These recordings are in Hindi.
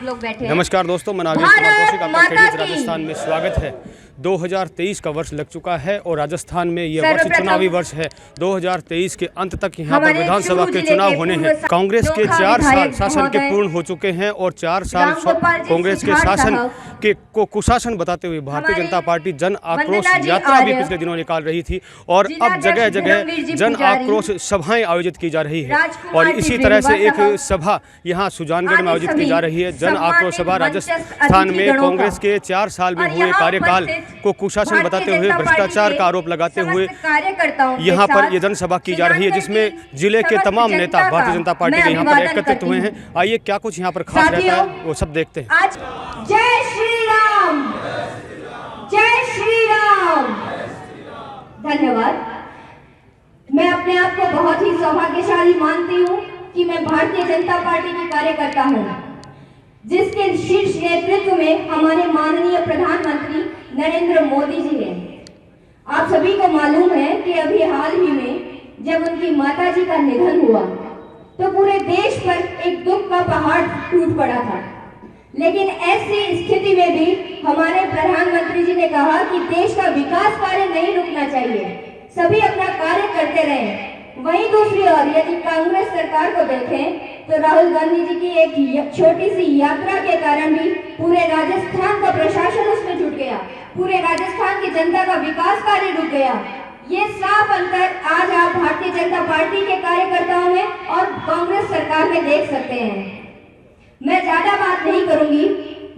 लोग बैठे हैं। नमस्कार दोस्तों, मैं नागेश कुमार कौशिक, आपका KD राजस्थान में स्वागत है। 2023 का वर्ष लग चुका है और राजस्थान में ये वर्ष चुनावी वर्ष है। 2023 के अंत तक यहाँ पर विधानसभा के चुनाव होने हैं। कांग्रेस के 4 साल शासन के पूर्ण हो चुके हैं और 4 साल कांग्रेस के शासन को कुशासन बताते हुए भारतीय जनता पार्टी जन आक्रोश यात्रा भी पिछले दिनों निकाल रही थी और अब जगह जगह जन आक्रोश सभाएं आयोजित की जा रही है। और इसी तरह से एक सभा यहाँ सुजानगढ़ में आयोजित की जा रही है। जन आक्रोश सभा राजस्थान में कांग्रेस के 4 साल में हुए कार्यकाल को कुशासन बताते हुए, भ्रष्टाचार का आरोप लगाते हुए यहाँ पर ये जनसभा की जा रही है, जिसमें जिले के तमाम नेता भारतीय जनता पार्टी के यहाँ पर एकत्रित हुए हैं। आइए क्या कुछ यहाँ पर खास रहता है वो सब देखते हैं। जय श्री राम, जय श्री राम। धन्यवाद। मैं अपने आप को बहुत ही सौभाग्यशाली मानती हूँ कि मैं भारतीय जनता पार्टी की कार्यकर्ता हूँ, जिसके शीर्ष नेतृत्व में हमारे माननीय प्रधानमंत्री नरेंद्र मोदी जी हैं। आप सभी को मालूम है कि अभी हाल ही में जब उनकी माता जी का निधन हुआ तो पूरे देश पर एक दुख का पहाड़ टूट पड़ा था। लेकिन ऐसी स्थिति में भी हमारे प्रधानमंत्री जी ने कहा कि देश का विकास कार्य नहीं रुकना चाहिए, सभी अपना कार्य करते रहें। वहीं दूसरी ओर यदि कांग्रेस सरकार को देखें तो राहुल गांधी जी की एक छोटी सी यात्रा के कारण भी पूरे राजस्थान का प्रशासन उसमें जुट गया, पूरे राजस्थान की जनता का विकास कार्य रुक गया। ये साफ अंतर आज आप भारतीय जनता पार्टी के कार्यकर्ताओं में और कांग्रेस सरकार में देख सकते हैं। मैं ज्यादा बात नहीं करूंगी,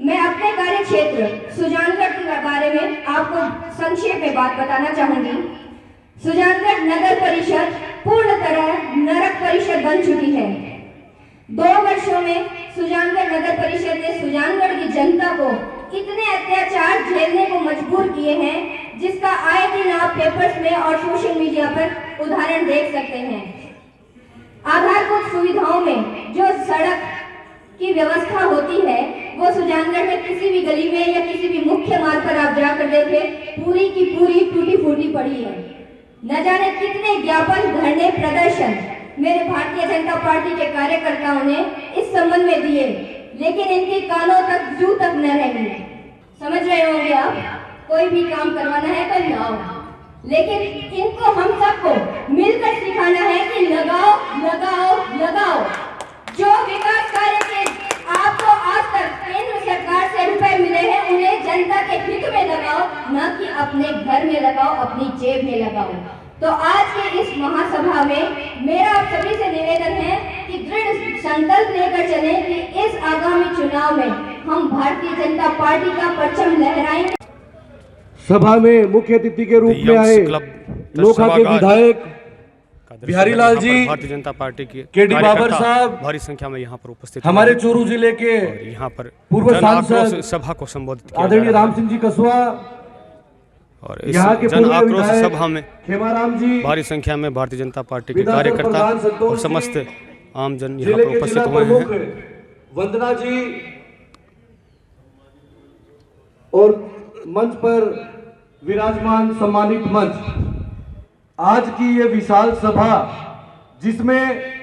मैं अपने कार्य क्षेत्र सुजानगढ़ के बारे में आपको संक्षेप में बात बताना चाहूंगी। सुजानगढ़ नगर परिषद पूर्ण तरह नरक परिषद बन चुकी है। 2 वर्षों में सुजानगढ़ नगर परिषद ने सुजानगढ़ की जनता को इतने अत्याचार झेलने को मजबूर किए हैं, जिसका आए दिन आप पेपर्स में और सोशल मीडिया पर उदाहरण देख सकते हैं। आधारभूत सुविधाओं में जो सड़क की व्यवस्था होती है वो सुजानगढ़ में किसी भी गली में या किसी भी मुख्य मार्ग पर आप जाकर देखें, पूरी की पूरी टूटी फूटी पड़ी है। न जाने कितने ज्ञापन, धरने, प्रदर्शन मेरे भारतीय जनता पार्टी के कार्यकर्ताओं ने इस संबंध में दिए, लेकिन इनके कानों तक जू तक न रही। समझ रहे होंगे आप, कोई भी काम करवाना है तो लाओ, लेकिन इनको हम सबको मिलकर सिखाना है कि लगाओ लगाओ लगाओ। जो विकास कार्य के आपको आज तक केंद्र सरकार से रुपए मिले हैं उन्हें जनता के हित में लगाओ, न कि अपने घर में लगाओ, अपनी जेब में लगाओ। तो आज के इस महासभा में मेरा आप सभी से निवेदन है कि दृढ़ संकल्प लेकर चले कि इस आगामी चुनाव में हम भारतीय जनता पार्टी का परचम लहराएंगे। सभा में मुख्य अतिथि के रूप में आए लोखा के विधायक बिहारी लाल जी, भारतीय जनता पार्टी के KD बाबर साहब भारी संख्या में यहाँ पर उपस्थित, हमारे चूरू जिले के यहाँ पर पूर्व सांसद सभा को संबोधित किया आदरणीय राम सिंह जी कसवा और इस जन आक्रोश सभा में खेमाराम जी, भारी संख्या में भारतीय जनता पार्टी के कार्यकर्ता और समस्त आमजन यहाँ पर उपस्थित हुए हैं। वंदना जी और मंच पर विराजमान सम्मानित मंच, आज की ये विशाल सभा जिसमें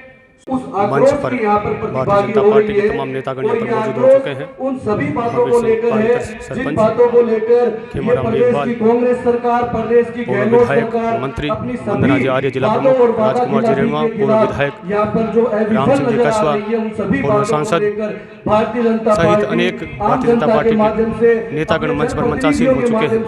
उस मंच पर भारतीय जनता पार्टी के तमाम नेतागण यहाँ पर मौजूद हो चुके हैं। उन सभी बातों को लेकर है जिन बातों को लेकर ये प्रदेश की कांग्रेस सरकार, प्रदेश की गहलोत सरकार, मंत्री वंदना जी आर्य, जिला प्रमुख राजकुमार जी रेणुआ, पूर्व विधायक यहाँ पर जो राम सिंह जी कसवा, पूर्व सांसद भारतीय जनता सहित अनेक भारतीय जनता पार्टी के नेतागण मंच पर मंचासीन हो चुके हैं।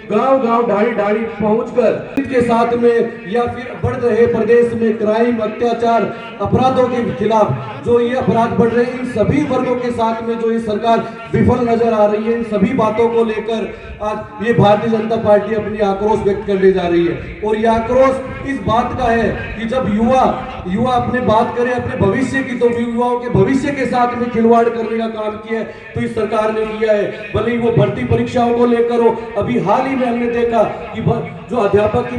गांव-गांव, ढाड़ी-ढाड़ी पहुंचकर इनके साथ में या फिर बढ़ रहे प्रदेश में क्राइम, अत्याचार, अपराधों के खिलाफ जो ये अपराध बढ़ रहे हैं, इन सभी वर्गों के साथ में जो ये सरकार विफल नजर आ रही है, इन सभी बातों को लेकर आज ये भारतीय जनता पार्टी अपनी आक्रोश व्यक्त करने जा रही है। और ये आक्रोश इस बात का है कि जब युवा अपने बात करें अपने भविष्य की, तो युवाओं के भविष्य के साथ में खिलवाड़ करने का काम किया है तो इस सरकार ने किया है। भले ही वो भर्ती परीक्षाओं को लेकर हो, अभी हाल ही में हमने देखा कि जो अध्यापक की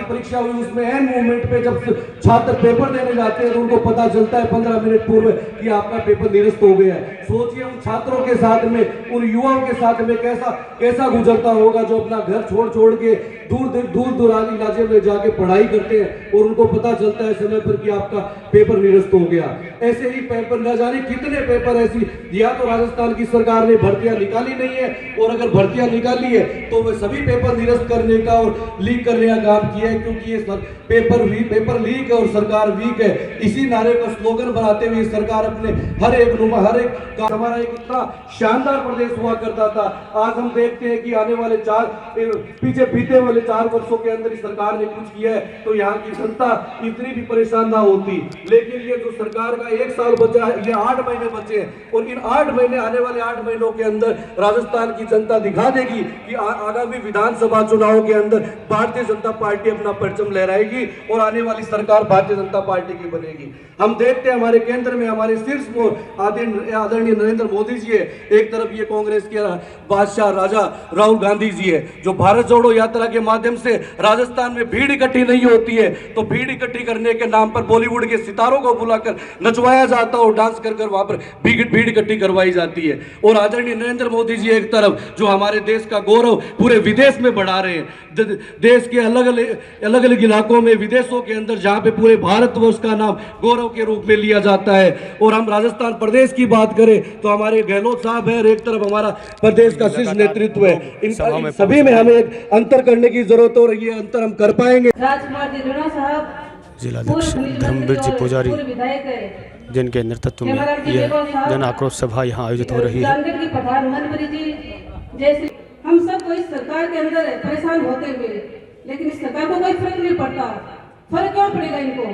परीक्षा हुई उसमें एन मूवमेंट पे जब छात्र पेपर देने जाते हैं तो उनको को पता चलता है 15 मिनट पूर्व कि आपका पेपर निरस्त हो गया है। सोचिए उन छात्रों के साथ में, उन युवाओं के साथ में कैसा गुजरता होगा जो अपना घर छोड़ के दूर दुरानी इलाके में जाके पढ़ाई करते हैं और उनको पता चलता है समय पर कि आपका पेपर निरस्त हो गया। ऐसे ही पेपर न जाने कितने पेपर ऐसी, या तो राजस्थान की सरकार ने भर्तियां निकाली नहीं है, और अगर भर्तियां निकाली है तो वह सभी पेपर निरस्त करने का और लीक करने का काम किया है, क्योंकि ये पेपर लीक है और सरकार वीक है। इसी नारे को स्लोगन बनाते हुए सरकार अपने हर एक हमारा एक इतना शानदार प्रदेश हुआ करता था, आज हम देखते हैं कि आने वाले बीते वाले 4 वर्षों के अंदर इस सरकार ने कुछ किया है तो यहाँ की जनता इतनी भी परेशान ना होती। लेकिन ये जो सरकार का 1 साल बचा है, ये 8 महीने बचे हैं, और इन 8 महीने, आने वाले 8 महीनों के अंदर राजस्थान की जनता दिखा देगी कि आगामी विधानसभा चुनाव के अंदर भारतीय जनता पार्टी अपना परचम लहराएगी और आने वाली सरकार भारतीय जनता पार्टी की बनेगी। हम देखते हैं हमारे केंद्र में हमारे शीर्ष आदरणीय नरेंद्र मोदी जी है, एक तरफ ये कांग्रेस के बादशाह राजा राहुल गांधी जी है, जो भारत जोड़ो यात्रा के माध्यम से राजस्थान में भीड़ इकट्ठी नहीं होती है तो भीड़ इकट्ठी करने के नाम पर बॉलीवुड के सितारों को बुलाकर नचवाया जाता है और डांस कर वहां पर भीड़ इकट्ठी करवाई जाती है। और आदरणीय नरेंद्र मोदी जी एक तरफ जो हमारे देश का गौरव पूरे विदेश में बढ़ा रहे हैं, देश के अलग अलग इलाकों में, विदेशों के अंदर, जहां पे पूरे भारतवर्ष का नाम गौरव के रूप में लिया जाता है। और हम राजस्थान प्रदेश की बात करें तो हमारे गहलोत साहब है, एक तरफ हमारा प्रदेश का शीर्ष नेतृत्व है। इन सभी में हमें एक अंतर करने की जरूरत हो रही है, अंतर हम कर पाएंगे। राजकुमार दिलुना साहब, जिलाध्यक्ष धर्मवीर जी पुजारी, जिनके नेतृत्व में यह जन आक्रोश सभा यहाँ आयोजित हो रही है। प्रधानमंत्री जी जैसे हम सब को इस सरकार के अंदर परेशान होते हुए, लेकिन इस सरकार को कोई फर्क नहीं पड़ता। फर्क क्यों पड़ेगा इनको?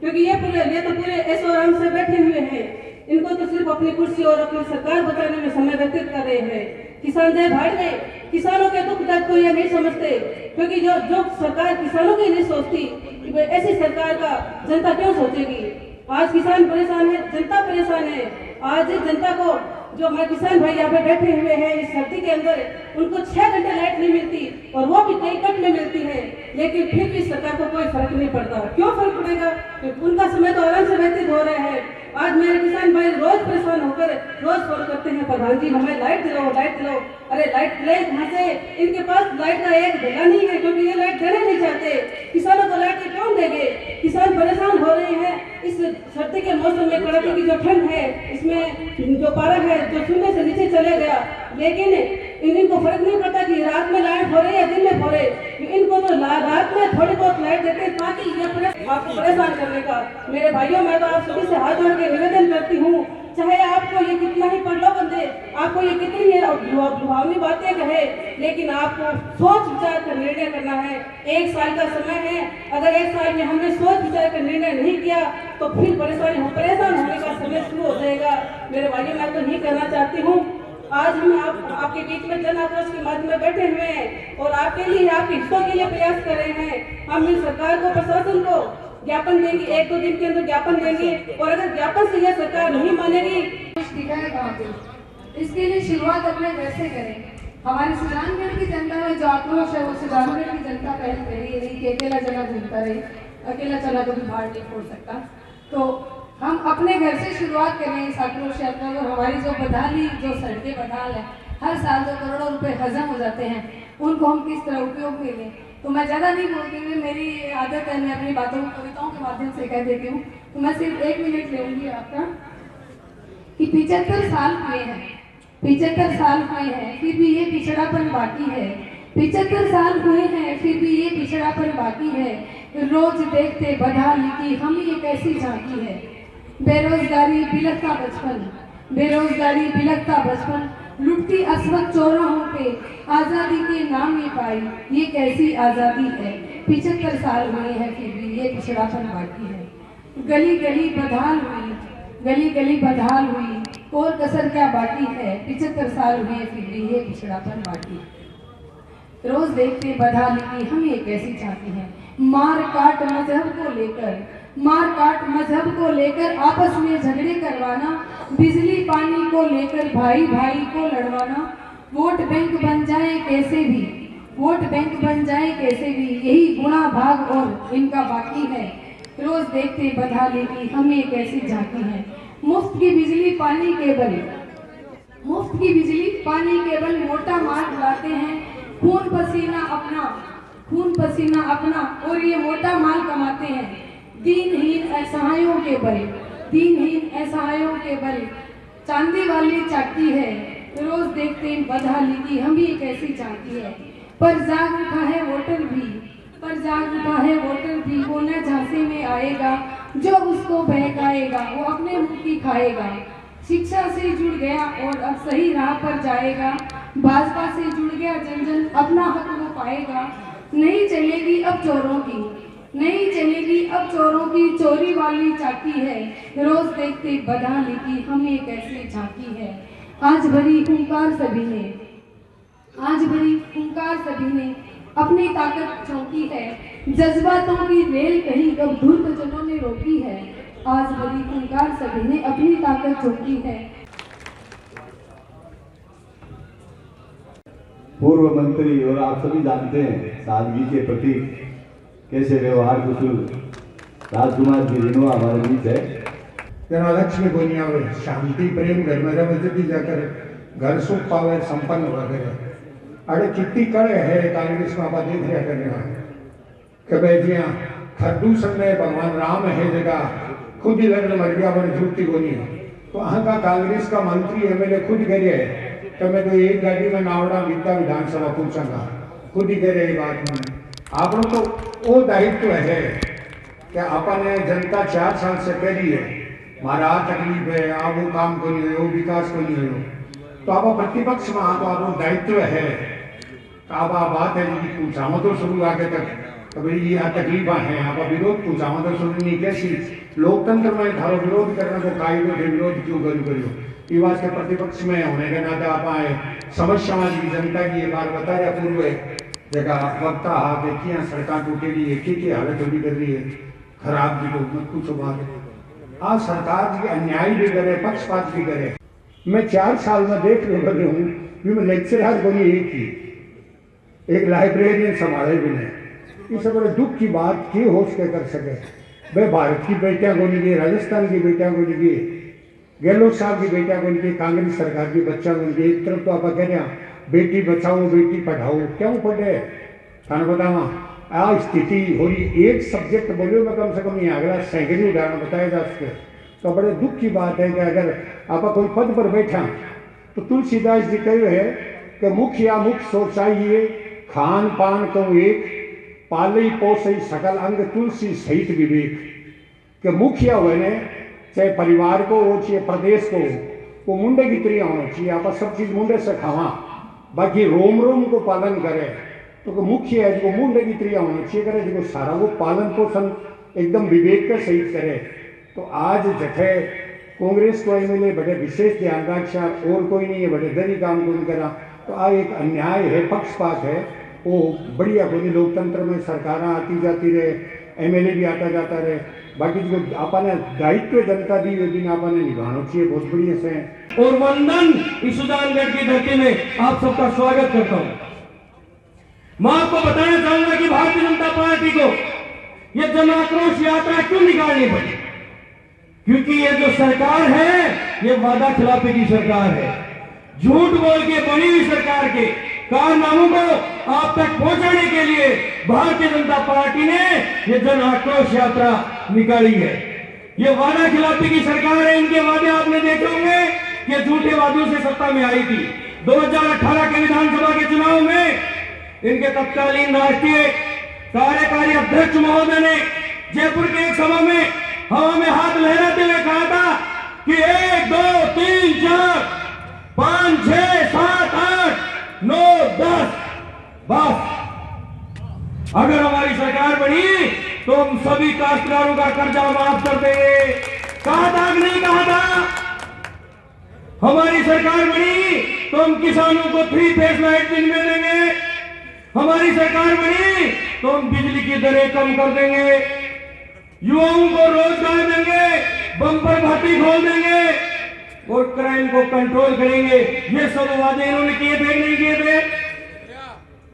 क्योंकि ये तो पूरे ऐशो आराम से बैठे हुए हैं। इनको तो सिर्फ अपनी कुर्सी और अपनी सरकार बचाने में समय व्यतीत कर रहे हैं। किसान जय भाड़ गए, किसानों के दुख दर्द को ये नहीं समझते, क्योंकि जो सरकार किसानों की नहीं सोचती, ऐसी सरकार का जनता क्यों सोचेगी? आज किसान परेशान है, जनता परेशान है। आज जनता को, जो हमारे किसान भाई यहाँ पे बैठे हुए हैं इस धरती के अंदर, उनको 6 घंटे लाइट नहीं मिलती और वो भी कई कट में मिलती है, लेकिन फिर भी सरकार को कोई फर्क नहीं पड़ता। क्यों फर्क पड़ेगा? उनका समय तो आराम से व्यतीत हो रहा है। आज मेरे किसान भाई रोज परेशान होकर रोज फोन करते हैं, प्रधान जी हमें लाइट दिलाओ, लाइट दिलाओ। अरे लाइट दिलाए कहाँ से? इनके पास लाइट का एक ढेला नहीं है, क्योंकि ये लाइट देना नहीं चाहते। किसानों को लाइट क्यों देंगे? किसान परेशान हो रहे हैं। इस सर्दी के मौसम में कड़ाके की जो ठंड है, इसमें जो पारा है जो शून्य से नीचे चले गया, लेकिन इनको फर्क नहीं पड़ता कि रात में लाइट हो रही है दिन में हो रही। इनको तो रात में थोड़ी बहुत लाइट देते हैं ताकि ये आपको परेशान करने का। मेरे भाइयों, मैं तो आप सभी से हाथ जोड़ के निवेदन करती हूँ, चाहे आपको ये कितना ही पढ़ लो बंदे, आपको ये कितनी ही लुभावनी बातें कहे, लेकिन आपको सोच विचार कर निर्णय करना है। 1 साल का समय है, अगर 1 साल में हमने सोच विचार कर निर्णय नहीं किया तो फिर परेशान होने का समय शुरू हो जाएगा। मेरे भाइयों, मैं तो यही कहना चाहती हूँ, आज हम आपके बीच में जन आक्रोश के माध्यम में बैठे हुए हैं और आपके लिए, आपके हितों के लिए प्रयास कर रहे हैं। हम इस सरकार को, प्रशासन को ज्ञापन देंगे, 1-2 दिन के अंदर ज्ञापन देंगे, और अगर ज्ञापन से यह सरकार नहीं मानेगी, दिखाए कहाँ पे? इसके लिए शुरुआत अपने घर से करें। हमारे सुजानगढ़ की जनता में जो आक्रोश है वो सुजानगढ़ की जनता पहले कह रही कि अकेला चना घूमता रहे, अकेला चना कभी बाहर नहीं फोड़ सकता। तो हम अपने घर से शुरुआत कर रहे हैं इस आक्रोश यात्रा को। हमारी जो बदहाली, जो सड़कें बदहाल है, हर साल जो करोड़ों रुपए हजम हो जाते हैं, उनको हम किस तरह उपयोग में लें। तो मैं ज़्यादा नहीं बोलती हुई, मेरी आदत है, मैं अपनी बातों को कविताओं के माध्यम से कह देती हूँ, तो मैं सिर्फ 1 मिनट लेंगी आपका। कि 75 साल हुए हैं, 75 साल हुए हैं, फिर भी ये पिछड़ापन बाकी है। 75 साल हुए हैं, फिर भी ये पिछड़ापन बाकी है। रोज देखते बदहाली की हम ये कैसी झांकी है। बेरोजगारी बिलखता बचपन, बेरोजगारी बिलखता बचपन, लुटती असमत चौराहों पे आज़ादी के नाम ये पाई, ये कैसी आज़ादी है। 75 साल हुए हैं, फिर भी ये पिछड़ापन बाकी है। गली गली बदहाल हुई, गली गली बदहाल हुई, और कसर क्या बाकी है। 75 साल हुए, फिर भी ये पिछड़ापन बाकी है। रोज देखते बदहाली की हम ये कैसी चाहती हैं। मार काट मजहब को लेकर, मार काट मजहब को लेकर आपस में झगड़े करवाना, बिजली पानी को लेकर भाई भाई को लड़वाना, वोट बैंक बन जाए कैसे भी, वोट बैंक बन जाए कैसे भी, यही गुणा भाग और इनका बाकी है। रोज देखते बदहाली की हम एक ऐसी झांकी है। मुफ्त की बिजली पानी केबल, मुफ्त की बिजली पानी केबल, मोटा माल उड़ाते हैं, खून पसीना अपना और ये मोटा माल कमाते हैं। दीनहीन असहायों के बल, दीनहीन असहायों के बल चांदी वाली चाटी है। रोज देखते बदहाली की हम भी एक ऐसी चाटी है। पर जाग उठा है वोटर भी, पर जाग उठा है वोटर भी, वो न झांसे में आएगा, जो उसको बहकाएगा वो अपने मुंह की खाएगा। शिक्षा से जुड़ गया और अब सही राह पर जाएगा, भाजपा से जुड़ गया जन जन अपना हक वो पाएगा। नहीं चलेगी अब चोरों की, नहीं चलेगी अब चोरों की, चोरी वाली चाटी है। रोज देखते बदहाली की हम एक ऐसी झांकी है। आज भरी हुंकार सभी ने, आज भरी हुंकार सभी ने अपनी ताकत झोंकी है। जज्बातों की रेल कहीं कब धूर्त जनों ने रोकी है। आज भरी हुंकार सभी ने अपनी ताकत झोंकी है। पूर्व मंत्री और आप सभी जानते हैं सादगी के प्रति कैसे व्यवहार कुशल राजकुमार जी रिनोआ हमारे बीच है। तेना लक्ष्मी कोनी आवे, शांति प्रेम घर में रहे जल्दी जाकर घर सुख पावे, संपन्न वगैरह अरे कितनी कड़े है कांग्रेस में आप देख रहा करने कि भाई जी प्रदूषण में भगवान राम है जगह खुद ही लड़ने मर गया बने झूठी कोनी। तो अहाँ का कांग्रेस का मंत्री एमएलए खुद कह रहे हैं कि मैं तो एक गाड़ी में नावड़ा विद्या विधानसभा पूछूंगा, खुद ही कह रहे बात में। आप लोग तो वो दायित्व है कि आपने जनता 4 साल से कह रही है मारा तकलीफ है, आप वो काम को नहीं हो, विकास को नहीं हो, तो आप प्रतिपक्ष में आप लोग दायित्व है। आप बात है जी पूछाओ तो शुरू आगे तक कभी ये तकलीफा है, आप विरोध पूछाओ तो शुरू नहीं कैसी लोकतंत्र में थारो विरोध करने को कायदे से विरोध क्यों करो। ये बात के प्रतिपक्ष में होने के नाते आप आए समस्याओं की जनता की ये बार बता रहा पूर्व जगह वक्ता हा देखिए सड़क टूटेगी, एक ही की हालत होगी कर रही है खराब जी को मत पूछो बात। आज सरकार जी अन्याय भी करे, पक्षपात भी करे। मैं 4 साल में देख रहा हूँ कि मैं लेक्चरर बनी एक लाइब्रेरियन संभाले भी नहीं। इस बड़े दुख की बात की होश के कर सके। भाई भारत की बेटियां को नहीं, राजस्थान की बेटियां को नहीं, गहलोत साहब की बेटियां को नहीं, कांग्रेस सरकार की बच्चा को नहीं। एक तरफ तो आप कह रहे हैं बेटी बचाओ बेटी पढ़ाओ, क्यों पढ़े थाने बतावा आ स्थिति हो रही। एक सब्जेक्ट बोलियो मैं कम से कम यहाँ अगला सैकड़ों उदाहरण बताया जा सके। तो बड़े दुख की बात है कि अगर आप कोई पद पर बैठा तो तुलसीदास जी कहे है कि मुखिया मुख सोचाइए, खान पान को एक, पालई पोसई सकल अंग, तुलसी सहित विवेक। कि मुखिया हुए ने चाहे परिवार को हो चाहे प्रदेश को, वो मुंडे की तरह होना चाहिए। आप सब चीज मुंडे से खावा, बाकी रोम रोम को पालन करे। तो मुख्य है जो मुंडे की तरह होना चाहिए करे, जो सारा वो पालन पोषण एकदम विवेक के सहित करे। तो आज जठे कांग्रेस को एमएलए बड़े विशेष ध्यान रक्षा और कोई नहीं है, बड़े दरी काम को नहीं करा। तो आ एक अन्याय है, पक्षपात है। वो बढ़िया कोई लोकतंत्र में सरकार आती जाती रहे, एमएलए भी आता जाता रहे, बाकी जो आपने दायित्व जनता दी वो दिन आपने निभाना चाहिए बहुत बढ़िया से। और वंदन इस सुजानगढ़ की धरती में आप सबका स्वागत करता हूँ। मैं आपको बताना चाहूंगा कि भारतीय जनता पार्टी को यह जन आक्रोश यात्रा क्यों निकालनी पड़ी। क्योंकि ये जो सरकार है ये वादा खिलाफी की सरकार है। झूठ बोल के बनी हुई सरकार के कारनामों को आप तक पहुंचाने के लिए भारतीय जनता पार्टी ने ये जन आक्रोश यात्रा निकाली है। ये वादा खिलाफी की सरकार है। इनके वादे आपने देखे होंगे कि झूठे वादों से सत्ता में आई थी। 2018 के विधानसभा के चुनाव में इनके तत्कालीन राष्ट्रीय कार्यकारी अध्यक्ष महोदय ने जयपुर के एक सभा में हवा में हाथ लहराते हुए कहा था कि 1 2 3 4 5 6 7 8 9 10 बस अगर हमारी सरकार बनी तो हम सभी काश्तकारों का कर्जा माफ कर देंगे। कहा था कि नहीं कहा था? हमारी सरकार बनी तो हम किसानों को 3 फेस लाइट दिन में देंगे। हमारी सरकार बनी तो हम बिजली की दरें कम कर देंगे, युवाओं को रोजगार देंगे, बम्पर भर्ती खोल देंगे और क्राइम को कंट्रोल करेंगे। ये सब वादे इन्होंने किए थे नहीं किए थे?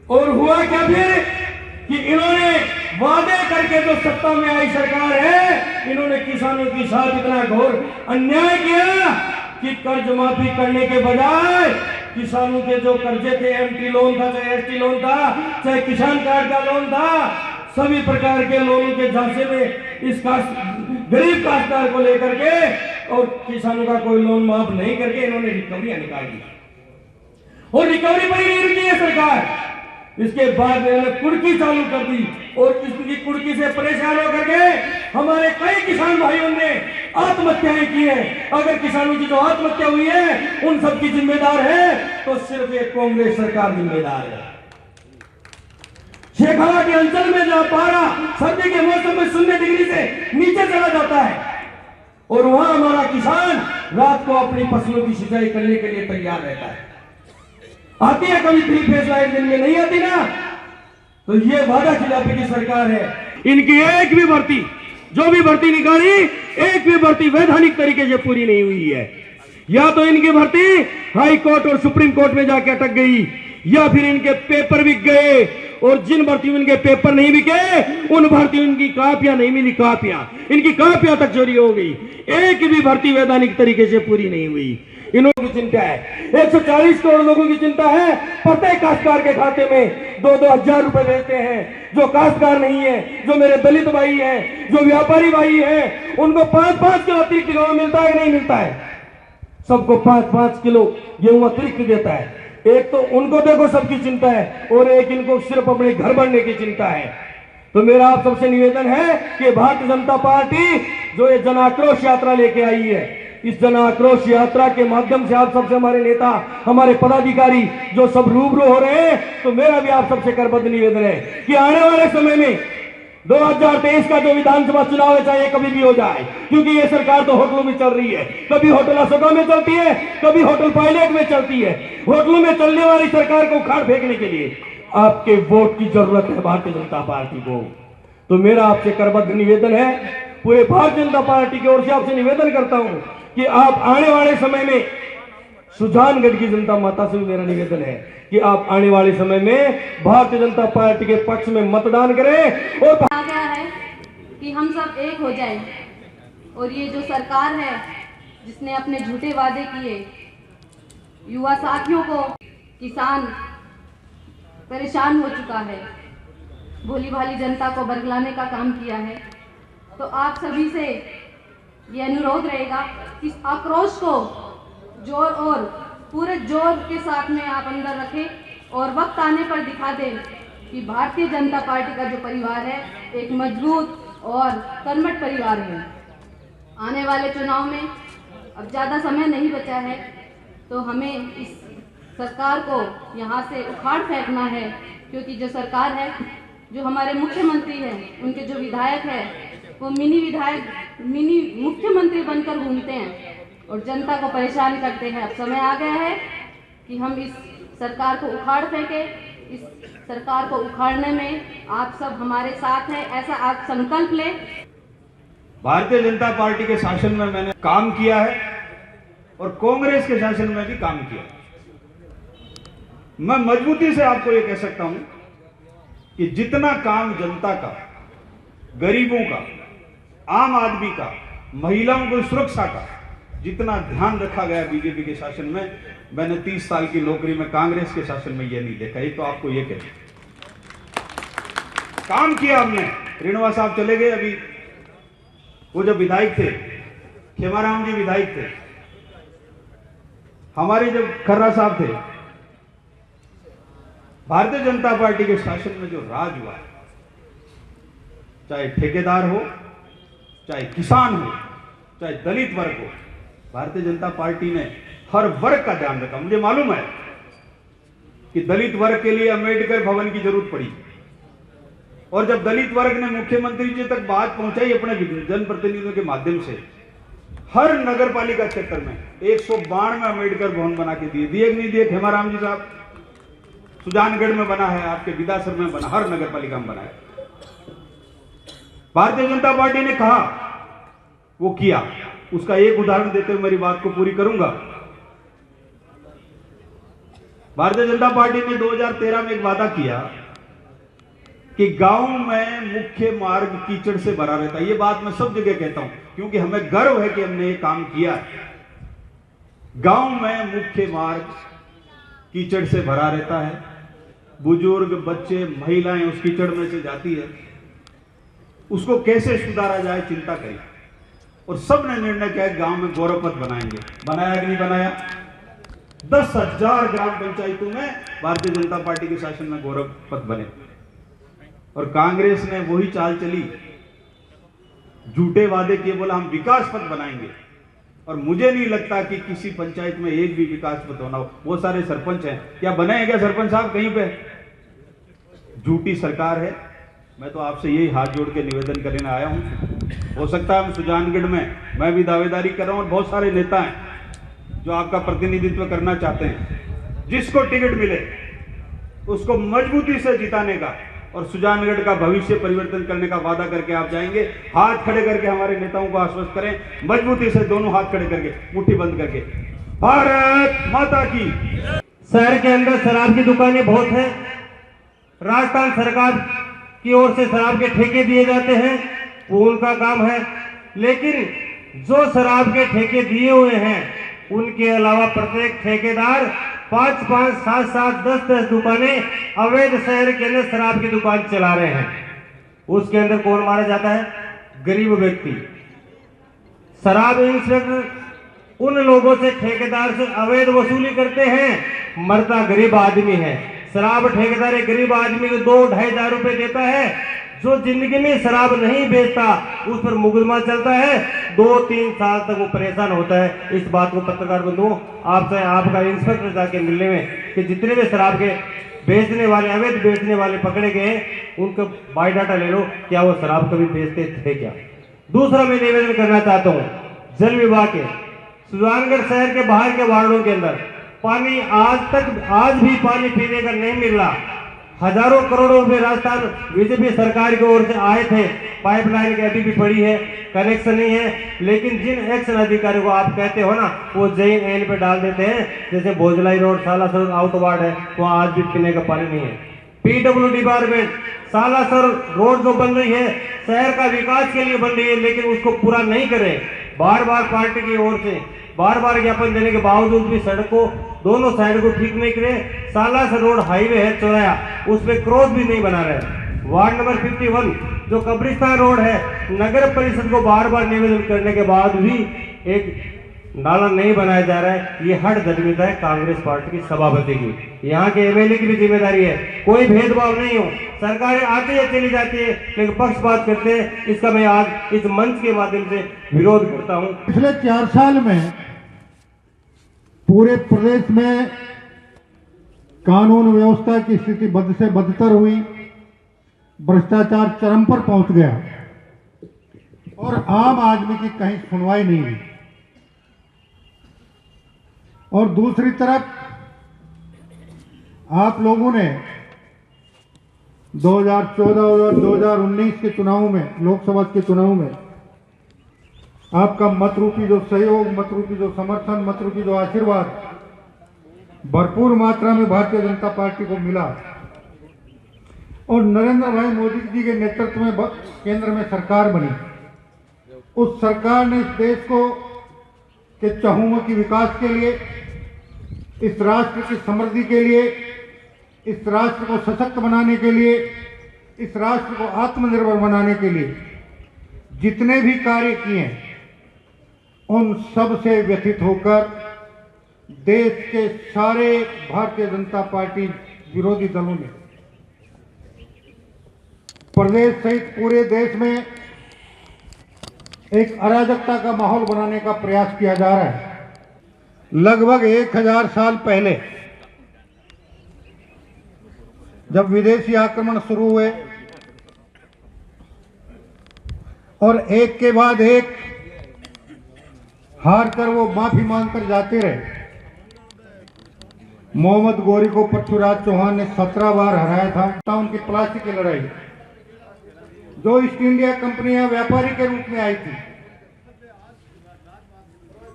और हुआ क्या फिर कि इन्होंने वादे करके जो सत्ता में आई सरकार है, इन्होंने किसानों के साथ इतना घोर अन्याय किया कि कर्ज माफी करने के बजाय किसानों के जो कर्जे थे, एमटी लोन था, चाहे एसटी लोन था, चाहे किसान कार्ड का लोन था, सभी प्रकार के लोनों के झांसे में इस गरीब काश्तकार को लेकर के और किसानों का कोई लोन माफ नहीं करके इन्होंने रिकवरियां निकाल दी और रिकवरी बड़ी नहीं रुकी है सरकार। इसके बाद इन्होंने कुर्की चालू कर दी और इसकी कुर्की से परेशान होकर के हमारे कई किसान भाइयों ने आत्महत्याएं की है। अगर किसानों की जो आत्महत्या हुई है उन सब की जिम्मेदार है तो सिर्फ एक कांग्रेस सरकार जिम्मेदार है। शेखावाटी के अंचल में जहां पारा सर्दी के मौसम में 0 डिग्री से नीचे चला जाता है और वहां हमारा किसान रात को अपनी फसलों की सिंचाई करने के लिए तैयार रहता है। आती है कभी 3 फेज लाइट दिन में नहीं आती ना, तो ये वादा खिलाफी की सरकार है। इनकी एक भी भर्ती, जो भी भर्ती निकाली, एक भी भर्ती वैधानिक तरीके से पूरी नहीं हुई है। या तो इनकी भर्ती हाई कोर्ट और सुप्रीम कोर्ट में जाके अटक गई, या फिर इनके पेपर बिक गए और जिन भर्तियों इनके पेपर नहीं बिके उन भर्तियों इनकी कापियां नहीं मिली, इनकी कापियां तक चोरी हो गई। एक भी भर्ती वैधानिक तरीके से पूरी नहीं हुई। इन लोगों की चिंता है, 140 करोड़ लोगों की चिंता है। प्रत्येक काश्तकार के खाते में 2-2 हजार रुपए भेजते हैं। जो काश्तकार नहीं है, जो मेरे दलित भाई हैं, जो व्यापारी भाई हैं, उनको 5-5 किलो अतिरिक्त गेहूं मिलता है कि नहीं मिलता है? सबको 5-5 किलो गेहूं अतिरिक्त देता है। एक तो उनको देखो सबकी चिंता है और एक इनको सिर्फ अपने घर बनने की चिंता है। तो मेरा आप सबसे निवेदन है कि भारतीय जनता पार्टी जो ये जन आक्रोश यात्रा लेके आई है, इस जन आक्रोश यात्रा के माध्यम से आप सबसे, हमारे नेता, हमारे पदाधिकारी जो सब रूबरू हो रहे हैं, तो मेरा भी आप सबसे करबद्ध निवेदन है कि आने वाले समय में 2023 का जो विधानसभा चुनाव है, चाहे कभी भी हो जाए, क्योंकि ये सरकार तो होटलों में चल रही है, कभी होटल अशोका में चलती है, कभी होटल पायलट में चलती है। होटलों में चलने वाली सरकार को उखाड़ फेंकने के लिए आपके वोट की जरूरत है भारतीय जनता पार्टी को। तो मेरा आपसे करबद्ध निवेदन है, पूरे भारतीय जनता पार्टी की ओर से आपसे निवेदन करता हूं कि आप आने वाले समय में, सुजानगढ़ की जनता माता से भी मेरा निवेदन है कि आप आने वाले समय में भारतीय जनता पार्टी के पक्ष में मतदान करें। और आ गया है कि हम सब एक हो जाएं और ये जो सरकार है जिसने अपने झूठे वादे किए, युवा साथियों को, किसान परेशान हो चुका है, भोली भाली जनता को बरगलाने का काम किया है, तो आप सभी से ये अनुरोध रहेगा कि इस आक्रोश को जोर और पूरे जोर के साथ में आप अंदर रखें और वक्त आने पर दिखा दें कि भारतीय जनता पार्टी का जो परिवार है एक मजबूत और कर्मठ परिवार है। आने वाले चुनाव में अब ज़्यादा समय नहीं बचा है, तो हमें इस सरकार को यहाँ से उखाड़ फेंकना है, क्योंकि जो सरकार है, जो हमारे मुख्यमंत्री हैं, उनके जो विधायक हैं, वो मिनी मुख्यमंत्री बनकर घूमते हैं और जनता को परेशान करते हैं। अब समय आ गया है कि हम इस सरकार को उखाड़ फेंकें। इस सरकार को उखाड़ने में आप सब हमारे साथ हैं, ऐसा आप संकल्प लें। भारतीय जनता पार्टी के शासन में मैंने काम किया है और कांग्रेस के शासन में भी काम किया। मैं मजबूती से आपको ये कह सकता हूं कि जितना काम जनता का, गरीबों का, आम आदमी का, महिलाओं की सुरक्षा का जितना ध्यान रखा गया बीजेपी के शासन में, मैंने 30 साल की नौकरी में कांग्रेस के शासन में यह नहीं देखा। ये तो आपको ये कहते काम किया हमने। रेणुआ साहब चले गए अभी, वो जब विधायक थे, खेमाराम जी विधायक थे, हमारे जब खर्रा साहब थे, भारतीय जनता पार्टी के शासन में जो राज हुआ, चाहे ठेकेदार हो, चाहे किसान हो, चाहे दलित वर्ग हो, भारतीय जनता पार्टी ने हर वर्ग का ध्यान रखा। मुझे मालूम है कि दलित वर्ग के लिए अंबेडकर भवन की जरूरत पड़ी, और जब दलित वर्ग ने मुख्यमंत्री जी तक बात पहुंचाई अपने जनप्रतिनिधियों के माध्यम से, हर नगर पालिका क्षेत्र में 192 अंबेडकर भवन बना के दिए कि नहीं दिए? खेमाराम जी साहब, सुजानगढ़ में बना है, आपके विदासर में बना, हर नगर पालिका में बना है। भारतीय जनता पार्टी ने कहा, वो किया। उसका एक उदाहरण देते हुए मेरी बात को पूरी करूंगा। भारतीय जनता पार्टी ने 2013 में एक वादा किया कि गांव में मुख्य मार्ग कीचड़ से भरा रहता है। ये बात मैं सब जगह कहता हूं क्योंकि हमें गर्व है कि हमने ये काम किया है। गांव में मुख्य मार्ग कीचड़ से भरा रहता है, बुजुर्ग, बच्चे, महिलाएं उस कीचड़ में से जाती है। उसको कैसे सुधारा जाए चिंता करी और सबने निर्णय किया गांव में गौरव पथ बनाएंगे। बनाया कि नहीं बनाया? 10,000 ग्राम पंचायतों में भारतीय जनता पार्टी के शासन में गौरव पथ बने और कांग्रेस ने वही चाल चली, झूठे वादे किए, बोला हम विकास पथ बनाएंगे और मुझे नहीं लगता कि किसी पंचायत में एक भी विकास पथ होना हो। बहुत सारे सरपंच हैं, क्या बने हैं क्या सरपंच साहब कहीं पे? झूठी सरकार है। मैं तो आपसे यही हाथ जोड़ के निवेदन करने आया हूं। हो सकता है हम सुजानगढ़ में, मैं भी दावेदारी कर रहा हूं और बहुत सारे नेता हैं जो आपका प्रतिनिधित्व करना चाहते हैं। जिसको टिकट मिले उसको मजबूती से जिताने का और सुजानगढ़ का भविष्य परिवर्तन करने का वादा करके आप जाएंगे। हाथ खड़े करके हमारे नेताओं को आश्वस्त करें, मजबूती से दोनों हाथ खड़े करके, मुट्ठी बंद करके, भारत माता की। शहर के अंदर शराब की दुकानें बहुत हैं। राजस्थान सरकार की ओर से शराब के ठेके दिए जाते हैं, वो उनका काम है। लेकिन जो शराब के ठेके दिए हुए हैं उनके अलावा प्रत्येक ठेकेदार 5-5, 7-7, 10-10 दुकानें अवैध शहर के अंदर शराब की दुकान चला रहे हैं। उसके अंदर कौन मारा जाता है? गरीब व्यक्ति। शराब इंस्पेक्टर उन लोगों से, ठेकेदार से अवैध वसूली करते हैं, मरता गरीब आदमी है। शराब ठेकेदार एक गरीब आदमी को 2-2.5 हजार रुपए देता है। जो जिंदगी में शराब नहीं बेचता उस पर मुकदमा चलता है, 2-3 साल तक वो परेशान होता है। इस बात को पत्रकार बंधुओं आपसे, आपका इंस्पेक्टर जाके मिलने में कि जितने भी शराब के बेचने वाले, अवैध बेचने वाले पकड़े गए उनका बायोडाटा ले लो, क्या वो शराब कभी बेचते थे क्या? दूसरा मैं निवेदन करना चाहता हूँ, जल विभाग के सुजानगढ़ शहर के बाहर के वार्डों के अंदर पानी आज भी पानी पीने का नहीं मिल रहा। हजारों करोड़ों रुपए राजस्थान बीजेपी सरकार की ओर से आए थे, पाइपलाइन की अभी भी पड़ी है, कनेक्शन नहीं है। लेकिन जिन एक्शन अधिकारियों को आप कहते हो ना, वो जैन एन पे डाल देते हैं। जैसे भोजलाई रोड, सालासर आउट वार्ड है, वहाँ आज भी पीने का पानी नहीं है। PWD डिपार्टमेंट सालासर रोड जो बन रही है शहर का विकास के लिए बन रही है, लेकिन उसको पूरा नहीं करे। बार बार पार्टी की ओर से बार बार ज्ञापन देने के बावजूद भी सड़कों दोनों साइड को ठीक नहीं करे। सालासर रोड हाईवे है चौराया, उस पे क्रॉस भी नहीं बना रहे। वार्ड नंबर 51 जो कब्रिस्तान रोड है, नगर परिषद को बार बार निवेदन करने के बाद भी एक नाला नहीं बनाया जा रहा है। ये हर जिम्मेदारी है कांग्रेस पार्टी की सभापति की, यहाँ के MLA की भी जिम्मेदारी है। कोई भेदभाव नहीं हो, सरकारें आती है चली जाती है, लेकिन पक्षपात करते हैं। इसका मैं आज इस मंच के माध्यम से विरोध करता हूँ। पिछले 4 साल में पूरे प्रदेश में कानून व्यवस्था की स्थिति बद से बदतर हुई, भ्रष्टाचार चरम पर पहुंच गया और आम आदमी की कहीं सुनवाई नहीं हुई। और दूसरी तरफ आप लोगों ने 2014 और 2019 के चुनाव में, लोकसभा के चुनाव में आपका मत रूपी जो सहयोग, मत रूपी जो समर्थन, मत रूपी जो आशीर्वाद भरपूर मात्रा में भारतीय जनता पार्टी को मिला और नरेंद्र भाई मोदी जी के नेतृत्व में केंद्र में सरकार बनी। उस सरकार ने इस देश को के चहुमुखी विकास के लिए, इस राष्ट्र की समृद्धि के लिए, इस राष्ट्र को सशक्त बनाने के लिए, इस राष्ट्र को आत्मनिर्भर बनाने के लिए जितने भी कार्य किए उन सब से व्यथित होकर देश के सारे भारतीय जनता पार्टी विरोधी दलों ने प्रदेश सहित पूरे देश में एक अराजकता का माहौल बनाने का प्रयास किया जा रहा है। लगभग 1000 साल पहले जब विदेशी आक्रमण शुरू हुए और एक के बाद एक हार कर वो माफी मांगकर जाते रहे। मोहम्मद गौरी को पृथ्वीराज चौहान ने 17 बार हराया था। उनकी प्लास्टिक की लड़ाई जो ईस्ट इंडिया कंपनियां व्यापारी के रूप में आई थी,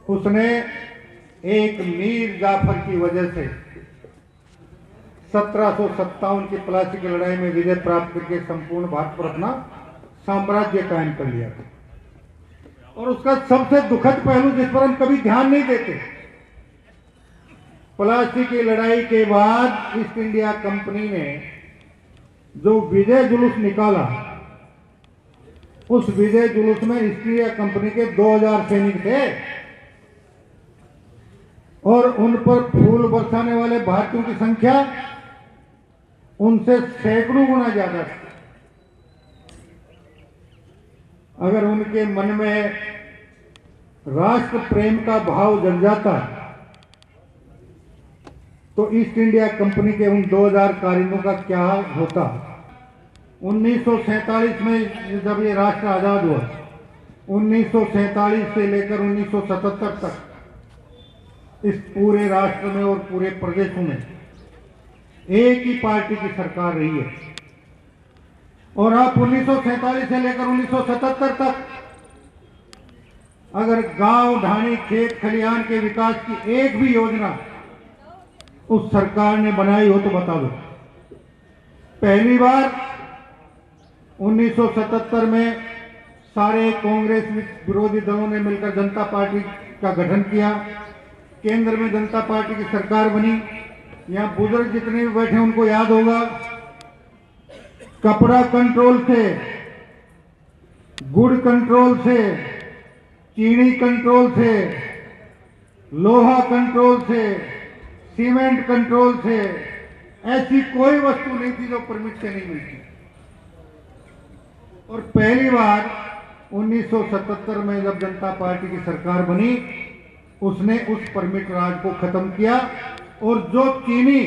उसने एक मीर जाफर की वजह से 1757 की प्लासी की लड़ाई में विजय प्राप्त करके संपूर्ण भारत पर अपना साम्राज्य कायम कर लिया था। और उसका सबसे दुखद पहलू जिस पर हम कभी ध्यान नहीं देते, प्लासी की लड़ाई के बाद ईस्ट इंडिया कंपनी ने जो विजय जुलूस निकाला, उस विजय जुलूस में ईस्ट इंडिया कंपनी के 2000 सैनिक थे और उन पर फूल बरसाने वाले भारतीयों की संख्या उनसे सैकड़ों गुना ज्यादा थी। अगर उनके मन में राष्ट्र प्रेम का भाव जग जाता तो ईस्ट इंडिया कंपनी के उन 2000 कारिंदों का क्या होता। 1947 में जब ये राष्ट्र आजाद हुआ, 1947 से लेकर 1977 तक इस पूरे राष्ट्र में और पूरे प्रदेशों में एक ही पार्टी की सरकार रही है। और आप 1947 से लेकर 1977 तक अगर गांव, ढाणी, खेत खलिहान के विकास की एक भी योजना उस सरकार ने बनाई हो तो बता दो। पहली बार 1977 में सारे कांग्रेस विरोधी दलों ने मिलकर जनता पार्टी का गठन किया। केंद्र में जनता पार्टी की सरकार बनी। यहाँ बुजुर्ग जितने भी बैठे उनको याद होगा, कपड़ा कंट्रोल से, गुड़ कंट्रोल से, चीनी कंट्रोल से, लोहा कंट्रोल से, सीमेंट कंट्रोल से, ऐसी कोई वस्तु नहीं थी जो परमिट से नहीं मिलती। और पहली बार 1977 में जब जनता पार्टी की सरकार बनी, उसने उस परमिट राज को खत्म किया। और जो चीनी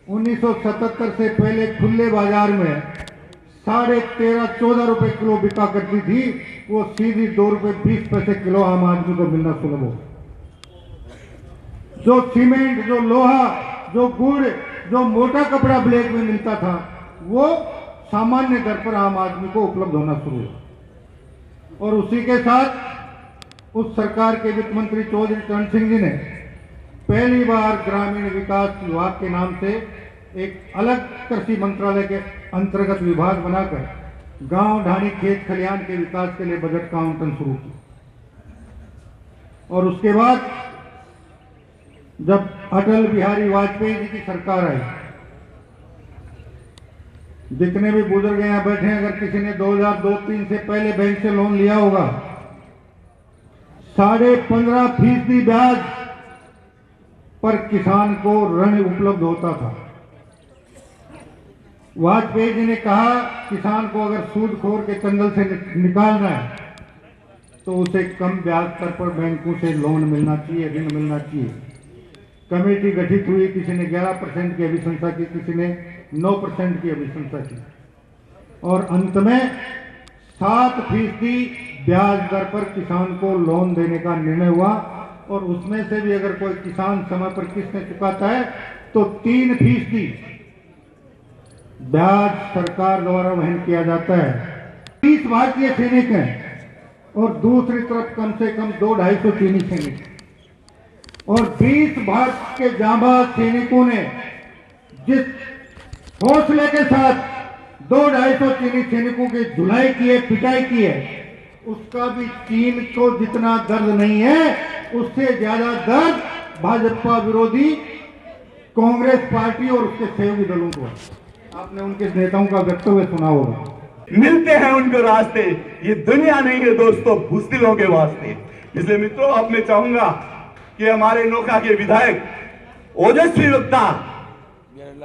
1977 से पहले खुले बाजार में 13.5-14 रुपए किलो बिका करती थी, वो सीधी 2 रुपए 20 पैसे किलो आम आदमी को मिलना सुलभ हो। जो सीमेंट, जो लोहा, जो गुड़, जो मोटा कपड़ा ब्लैक में मिलता था, वो सामान्य दर पर आम आदमी को उपलब्ध होना शुरू हुआ। और उसी के साथ उस सरकार के वित्त मंत्री चौधरी चरण सिंह जी ने पहली बार ग्रामीण विकास विभाग के नाम से एक अलग कृषि मंत्रालय के अंतर्गत विभाग बनाकर गांव, ढाणी, खेत खलिहान के विकास के लिए बजट का आवंटन शुरू किया। और उसके बाद जब अटल बिहारी वाजपेयी जी की सरकार आई, जितने भी बुजुर्ग यहाँ बैठे हैं, अगर किसी ने 2002-03 से पहले बैंक से लोन लिया होगा, 15.5% ब्याज पर किसान को ऋण उपलब्ध होता था। वाजपेयी जी ने कहा, किसान को अगर सूदखोर के चंगल से निकालना है तो उसे कम ब्याज दर पर बैंकों से लोन मिलना चाहिए, ऋण मिलना चाहिए। कमेटी गठित हुई, किसी ने 11% की अभिशंसा की, किसी ने 9% की अभिशंसा की, और अंत में 7% ब्याज दर पर किसान को लोन देने का निर्णय हुआ। और उसमें से भी अगर कोई किसान समय पर किस्त नहीं चुकाता है तो 3% ब्याज सरकार द्वारा वहन किया जाता है। 30 भारतीय सैनिक हैं और दूसरी तरफ कम से कम 200-250 चीनी सैनिक, और 20 भारत के जांबाज सैनिकों ने जिस हौसले के साथ 200-250 चीनी सैनिकों की धुलाई की है, पिटाई की है, उसका भी चीन को जितना दर्द नहीं है, उससे ज्यादा दर्द भाजपा विरोधी कांग्रेस पार्टी और उसके सहयोगी दलों को। आपने उनके नेताओं का वक्तव्य सुना होगा। मिलते हैं उनको रास्ते, ये दुनिया नहीं है दोस्तों, बुज़दिलों के वास्ते। इसलिए मित्रों, अब मैं चाहूंगा कि हमारे नोखा के विधायक ओजस्वी वक्ता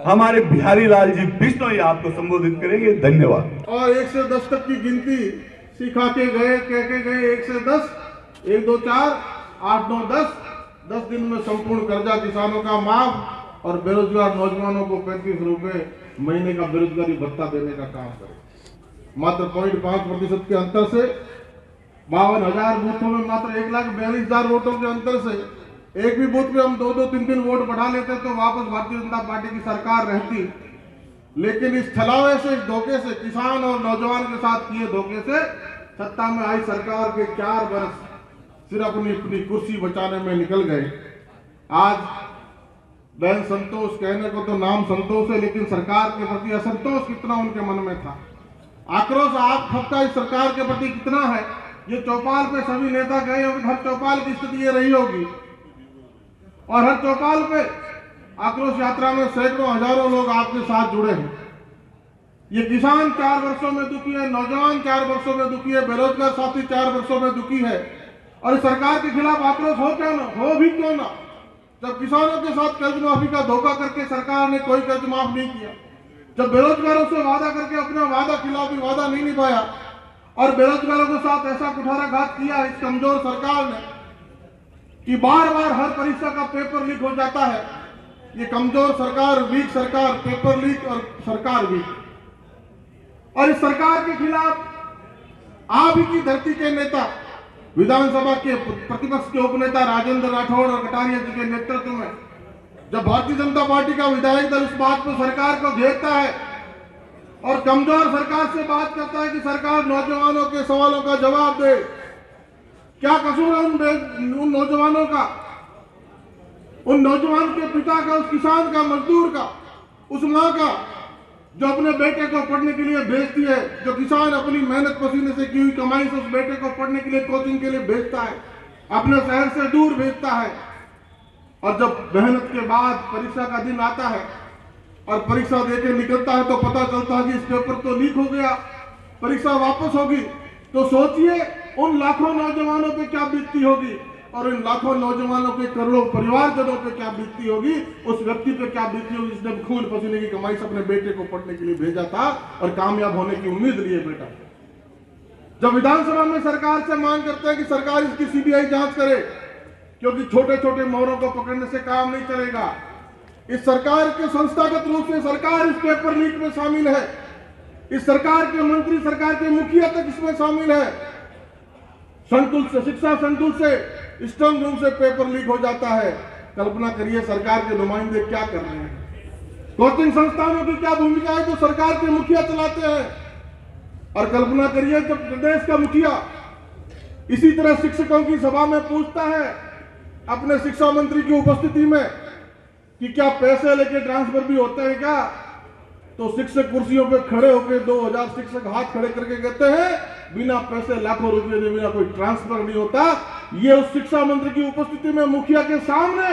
हमारे बिहारी लाल जी बिश्नोई आपको संबोधित करेंगे। धन्यवाद। और 1 से 10 तक की गिनती सिखा के गए, कह के गए 1 से 10, 1, 2, 4, 8, 9, 10 दिन में संपूर्ण कर्जा किसानों का माफ और बेरोजगार नौजवानों को 35 रुपए महीने का बेरोजगारी भत्ता देने का काम करे। मात्र 0.5% के अंतर से 52,000 बूथों में मात्र 1,42,000 वोटों के अंतर से एक भी बूथ पे हम 2-2, 3-3 वोट बढ़ा लेते तो वापस भारतीय जनता पार्टी की सरकार रहती। लेकिन इस छलावे से, इस धोखे से, किसान और नौजवान के साथ किए धोखे से सत्ता में आई सरकार के 4 वर्ष सिर्फ अपनी कुर्सी बचाने में निकल गए। आज बहन संतोष, कहने को तो नाम संतोष है, लेकिन सरकार के प्रति असंतोष कितना उनके मन में था, आक्रोश आप सबका इस सरकार के प्रति कितना है। ये चौपाल पे सभी नेता गए होंगे, हर चौपाल की स्थिति ये रही होगी, और हर चौपाल पे आक्रोश यात्रा में सैकड़ों हजारों लोग आपके साथ जुड़े हैं। ये किसान 4 वर्षों में दुखी है, नौजवान 4 वर्षों में दुखी है, बेरोजगार साथी 4 वर्षों में दुखी है, और सरकार के खिलाफ आक्रोश हो क्या ना, हो भी क्यों ना, जब किसानों के साथ कर्ज माफी का धोखा करके सरकार ने कोई कर्ज माफ नहीं किया, जब बेरोजगारों से वादा करके अपना वादा खिलाफी वादा नहीं निभाया, और बेरोजगारों के साथ ऐसा कुठाराघात किया इस कमजोर सरकार ने कि बार बार हर परीक्षा का पेपर लीक हो जाता है। ये कमजोर सरकार, वीक सरकार, पेपर लीक और सरकार वीक, और इस सरकार के खिलाफ आप ही की धरती के नेता, विधानसभा के प्रतिपक्ष के उपनेता राजेंद्र राठौड़ और कटारिया जी के नेतृत्व में जब भारतीय जनता पार्टी का विधायक दल इस बात पर सरकार को घेरता है और कमजोर सरकार से बात करता है कि सरकार नौजवानों के सवालों का जवाब दे, क्या कसूर है उन नौजवानों का, उन नौजवान के पिता का, उस किसान का, मजदूर का, उस मां का जो अपने बेटे को पढ़ने के लिए भेजती है, जो किसान अपनी मेहनत पसीने से की हुई कमाई से उस बेटे को पढ़ने के लिए कोचिंग के लिए भेजता है, अपने शहर से दूर भेजता है, और जब मेहनत के बाद परीक्षा का दिन आता है और परीक्षा देके निकलता है तो पता चलता है कि इस पेपर तो लीक हो गया, परीक्षा वापस होगी, तो सोचिए उन लाखों नौजवानों पे क्या बीतती होगी, और इन लाखों नौजवानों के करोड़ों परिवारजनों पे क्या बीतती होगी, उस व्यक्ति पे क्या बीतती होगी जिसने खून पसीने की कमाई से अपने बेटे को पढ़ने के लिए भेजा था और कामयाब होने की उम्मीद लिए बेटा। जब विधानसभा में सरकार से मांग करते हैं कि सरकार इसकी सीबीआई जांच करे, क्योंकि छोटे छोटे मोहरों को पकड़ने से काम नहीं चलेगा, इस सरकार के संस्थागत रूप से सरकार इस पेपर लीक में शामिल है, इस सरकार के मंत्री, सरकार के मुखिया तक इसमें शामिल है, संकुल से, शिक्षा संकुल से, स्ट्रांग रूम से पेपर लीक हो जाता है। कल्पना करिए सरकार के नुमाइंदे क्या कर रहे हैं, कोचिंग संस्थानों की क्या भूमिका है जो सरकार के मुखिया चलाते हैं, और कल्पना करिए जब प्रदेश का मुखिया इसी तरह शिक्षकों की सभा में पूछता है अपने शिक्षा मंत्री की उपस्थिति में कि क्या पैसे लेके ट्रांसफर भी होते हैं क्या, तो शिक्षक कुर्सियों पे खड़े होकर 2000 शिक्षक हाथ खड़े करके कहते हैं बिना पैसे लाखों रुपए दे बिना कोई ट्रांसफर नहीं होता। ये उस शिक्षा मंत्री की उपस्थिति में मुखिया के सामने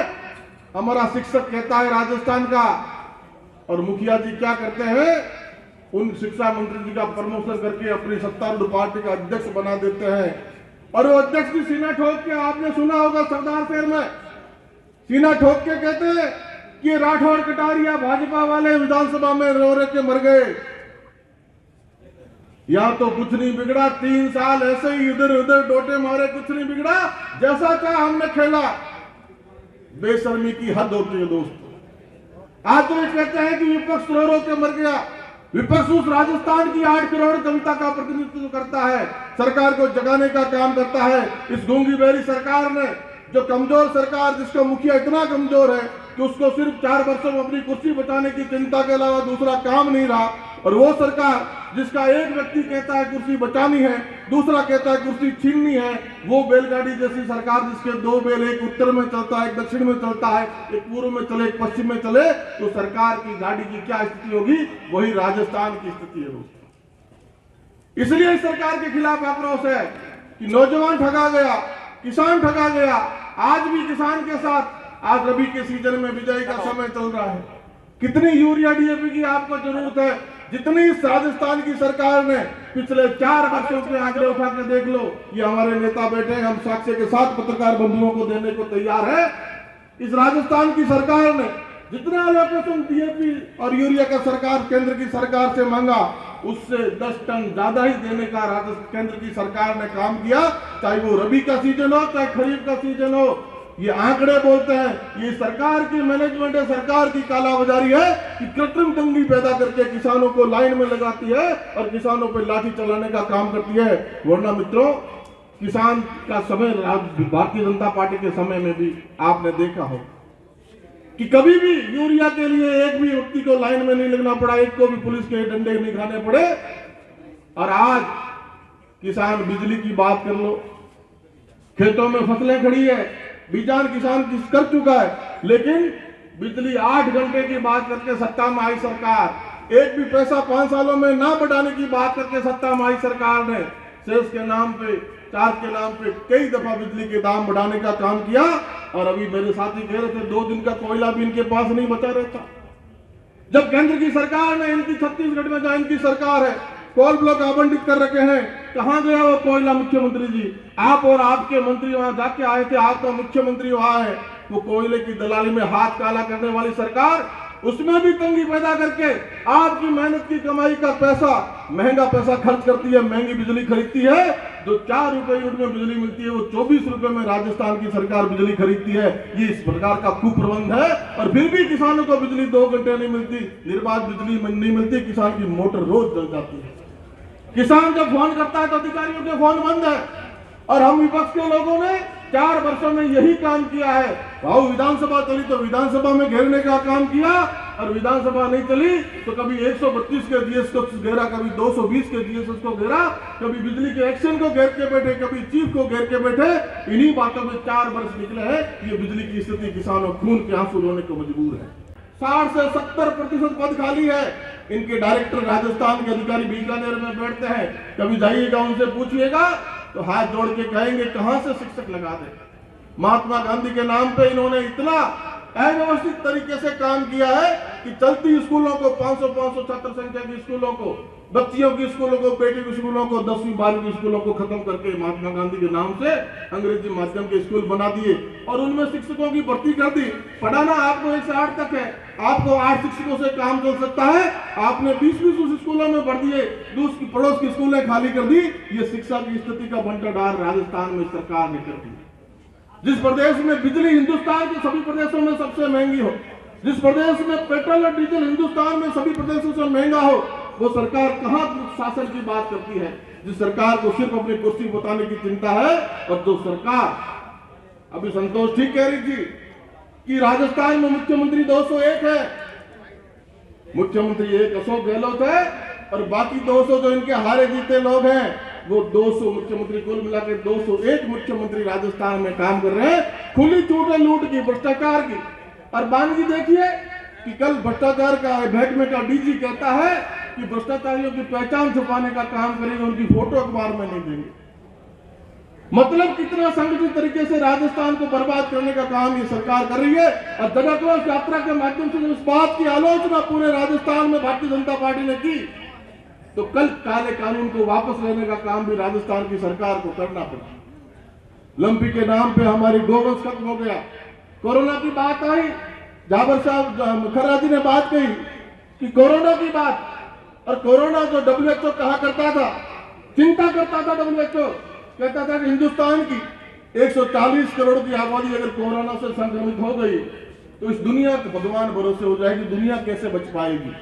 हमारा शिक्षक कहता है राजस्थान का, और मुखिया जी क्या करते हैं, उन शिक्षा मंत्री जी का प्रमोशन करके अपनी सत्तारूढ़ पार्टी का अध्यक्ष बना देते हैं, और वो अध्यक्ष की सीना ठोक के, आपने सुना होगा सरदार शहर में सीना ठोक के कहते हैं कि राठौड़ कटारिया भाजपा वाले विधानसभा में रो रो के मर गए, यहाँ तो कुछ नहीं बिगड़ा, 3 साल ऐसे ही इधर उधर डोटे मारे, कुछ नहीं बिगड़ा, जैसा चाहा हमने खेला। बेशर्मी की हद होती है दोस्तों। आज तो ये कहते हैं कि विपक्ष रो रो के मर गया, विपक्ष उस राजस्थान की 8 करोड़ जनता का प्रतिनिधित्व करता है, सरकार को जगाने का काम करता है। इस गूंगी बेरी सरकार ने, जो कमजोर सरकार, जिसका मुखिया इतना कमजोर है कि उसको सिर्फ 4 वर्षों में अपनी कुर्सी बचाने की चिंता के अलावा दूसरा काम नहीं रहा, और वो सरकार जिसका एक व्यक्ति कहता है कुर्सी बचानी है, दूसरा कहता है कुर्सी छीननी है, वो बैलगाड़ी जैसी सरकार जिसके 2 बैल, एक उत्तर में चलता है, एक दक्षिण में चलता है, एक पूर्व में चले, एक पश्चिम में चले, तो सरकार की गाड़ी की क्या स्थिति होगी, वही राजस्थान की स्थिति है दोस्तों। इसलिए इस सरकार के खिलाफ आक्रोश है कि नौजवान ठगा गया, किसान ठगा गया। आज भी किसान के साथ, आज रबी के सीजन में बिजाई का समय चल रहा है, कितनी यूरिया डीएपी की आपको जरूरत है, जितनी इस राजस्थान की सरकार ने पिछले 4 वर्षों के आंकड़े उठा के देख लो, ये हमारे नेता बैठे हैं, हम साक्ष्य के साथ पत्रकार बंधुओं को देने को तैयार है। इस राजस्थान की सरकार ने जितना एलोकेशन डीएपी और यूरिया का सरकार केंद्र की सरकार से मांगा, उससे 10 टन ज्यादा ही देने का केंद्र की सरकार ने काम किया, चाहे वो रबी का सीजन हो चाहे खरीफ का सीजन हो। ये आंकड़े बोलते हैं, ये सरकार की मैनेजमेंट है, सरकार की कालाबाजारी है कि कृत्रिम तंगी पैदा करके किसानों को लाइन में लगाती है और किसानों पर लाठी चलाने का काम करती है। वरना मित्रों, किसान का समय भारतीय जनता पार्टी के समय में भी आपने देखा हो कि कभी भी यूरिया के लिए एक भी व्यक्ति को लाइन में नहीं लगना पड़ा, एक को भी पुलिस के डंडे नहीं खाने पड़े। और आज किसान, बिजली की बात कर लो, खेतों में फसलें खड़ी है, बीजान किसान कर चुका है, लेकिन बिजली 8 घंटे की बात करके सत्ता में आई सरकार, एक भी पैसा 5 सालों में ना बढ़ाने की बात करके सत्ता में आई सरकार ने सेल्स के नाम पे, चार्ज के नाम पे कई दफा बिजली के दाम बढ़ाने का काम किया। और अभी मेरे साथी कह रहे थे 2 दिन का कोयला भी इनके पास नहीं बचा रहता। जब केंद्र की सरकार ने इनकी छत्तीसगढ़ में जहां इनकी सरकार है कोल ब्लॉक आवंटित कर रखे हैं, कहां गया वो कोयला? मुख्यमंत्री जी, आप और आपके मंत्री वहां जाके आए थे, आपका मुख्यमंत्री वहां है, वो कोयले की दलाली में हाथ काला करने वाली सरकार, उसमें भी तंगी पैदा करके आपकी मेहनत की कमाई का पैसा, महंगा पैसा खर्च करती है, महंगी बिजली खरीदती है। जो 4 रुपए यूनिट में बिजली मिलती है वो 24 रुपए में राजस्थान की सरकार बिजली खरीदती है। ये इस प्रकार का कुप्रबंध है। और फिर भी किसानों को बिजली 2 घंटे नहीं मिलती, निर्बाध बिजली नहीं मिलती, किसान की मोटर रोज जल जाती है। किसान जब फोन करता है तो अधिकारियों के फोन बंद है। और हम विपक्ष के लोगों ने 4 वर्षों में यही काम किया है। भाव विधानसभा चली तो विधानसभा में घेरने का काम किया, और विधानसभा नहीं चली तो कभी 132 के जीएस को घेरा, कभी 220 के जीएस को घेरा, कभी बिजली के एक्शन को घेर के बैठे, कभी चीफ को घेर के बैठे। इन्हीं बातों में 4 वर्ष निकले हैं। ये बिजली की स्थिति किसानों खून के आंसू रोने को मजबूर है। 60 से 70% पद खाली है। इनके डायरेक्टर राजस्थान के अधिकारी बीकानेर में बैठते हैं, कभी जाइएगा उनसे पूछिएगा तो हाथ जोड़ के कहेंगे कहां से शिक्षक लगा दे। महात्मा गांधी के नाम पे इन्होंने इतना अव्यवस्थित तरीके से काम किया है कि चलती स्कूलों को 500 छात्र संख्या की स्कूलों को, बच्चियों की स्कूलों को, बेटी की स्कूलों को, 10वीं 12वीं स्कूलों को खत्म करके महात्मा गांधी के नाम से अंग्रेजी माध्यम के स्कूल बना दिए और उनमें शिक्षकों की भर्ती कर दी। पढ़ाना आपको 1 से 8 तक है, आपको 8 शिक्षकों से काम चल सकता है। आपने 20 उस स्कूलों में भर दिए, दूसरी पड़ोस की स्कूलें खाली कर दी। ये शिक्षा की स्थिति का बंटाढार राजस्थान में सरकार ने कर दी। जिस प्रदेश में बिजली हिंदुस्तान के सभी प्रदेशों में सबसे महंगी हो, जिस प्रदेश में पेट्रोल और डीजल हिंदुस्तान में सभी प्रदेशों से महंगा हो, वो सरकार कहां शासन की बात करती है? जिस सरकार को सिर्फ अपनी कुर्सी बताने की चिंता है। और जो सरकार, अभी संतोष ठीक कह रही थी कि राजस्थान में मुख्यमंत्री 201 है, मुख्यमंत्री 1 अशोक गहलोत है और बाकी 200 जो इनके हारे जीते लोग हैं वो 200 मुख्यमंत्री, कुल मिलाकर 201 मुख्यमंत्री राजस्थान में काम कर रहे हैं खुली चूट लूट की, भ्रष्टाचार की। और मान जी देखिए कि कल भ्रष्टाचार का महकमे का डीजी कहता है कि भ्रष्टाचारियों की पहचान छुपाने का काम करेंगे, उनकी फोटो अखबार में नहीं देंगे। मतलब कितना संगठित तरीके से राजस्थान को बर्बाद करने का काम ये सरकार कर रही है। और जनआक्रोश यात्रा के माध्यम से जब इस बात की आलोचना पूरे राजस्थान में भारतीय जनता पार्टी ने की तो कल काले कानून को वापस लेने का काम भी राजस्थान की सरकार को करना पड़ा। लंपी के नाम पे हमारी गोवंश खत्म हो गया। कोरोना की बात आई, जाबर साहब मुखर्जी जी ने बात कही कि कोरोना की बात, और कोरोना जो WHO कहा करता था, चिंता करता था WHO, कहता था कि हिंदुस्तान की 140 करोड़ की आबादी अगर कोरोना से संक्रमित हो गई तो इस दुनिया के भगवान भरोसे हो जाएगी, दुनिया कैसे बच पाएगी।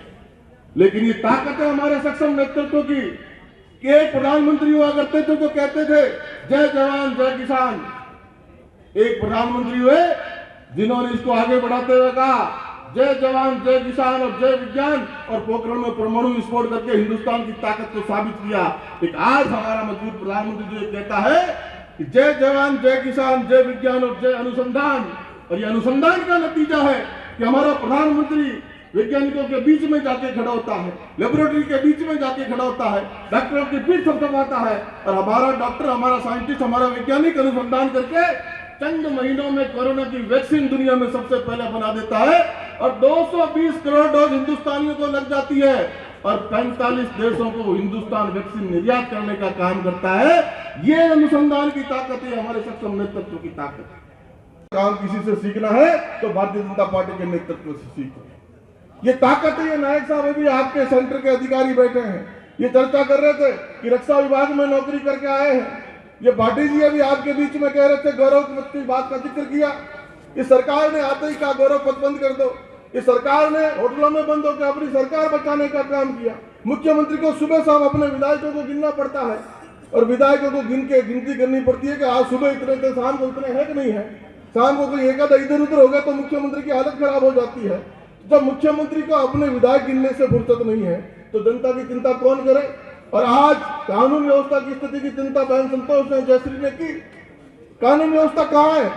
लेकिन ये ताकत है हमारे सक्षम नेतृत्व की कि एक प्रधानमंत्री हुआ करते थे तो कहते थे जय जवान जय किसान। एक प्रधानमंत्री हुए जिन्होंने इसको आगे बढ़ाते हुए कहा जय जवान जय किसान और जय विज्ञान, और पोखरण में परमाणु विस्फोट करके हिंदुस्तान की ताकत को साबित किया। एक आज हमारा मजबूत प्रधानमंत्री जो कहता है कि जय जवान जय किसान जय विज्ञान और जय अनुसंधान। और ये अनुसंधान का नतीजा है कि हमारा प्रधानमंत्री वैज्ञानिकों के बीच में जाके खड़ा होता है, लेबोरेटरी के बीच में जाके खड़ा होता है, डॉक्टरों की पीठ थपथपाता है, और हमारा डॉक्टर, हमारा साइंटिस्ट, हमारा वैज्ञानिक अनुसंधान करके चंद महीनों में कोरोना की वैक्सीन दुनिया में सबसे पहले बना देता है। और 220 करोड़ डोज हिंदुस्तानियों को लग जाती है और 45 देशों को हिंदुस्तान वैक्सीन निर्यात करने का काम करता है। ये अनुसंधान की ताकत है, हमारे सक्षम नेतृत्व की ताकत। काम किसी से सीखना है तो भारतीय जनता पार्टी के नेतृत्व से सीखो। ये ताकत है। ये नायक साहब अभी आपके सेंटर के अधिकारी बैठे हैं, ये चर्चा कर रहे थे कि रक्षा विभाग में नौकरी करके आए हैं। ये भाटी जी अभी आपके बीच में कह रहे थे गौरव पद की बात का जिक्र किया। इस सरकार ने आते ही कहा गौरव पद बंद कर दो। इस सरकार ने होटलों में बंद होकर अपनी सरकार बचाने का काम किया। मुख्यमंत्री को सुबह शाम अपने विधायकों को गिनना पड़ता है और विधायकों को गिनती करनी पड़ती है कि आज सुबह इतने थे, शाम को इतने हैं कि नहीं है। शाम को कोई एक आधा इधर उधर हो गया तो मुख्यमंत्री की हालत खराब हो जाती है। जब मुख्यमंत्री को अपने विधायक गिनने से फुर्सत नहीं है तो जनता की चिंता कौन करे। और आज कानून व्यवस्था की स्थिति की चिंता बहन संतोष ने जयश्री ने की। कानून व्यवस्था कहाँ है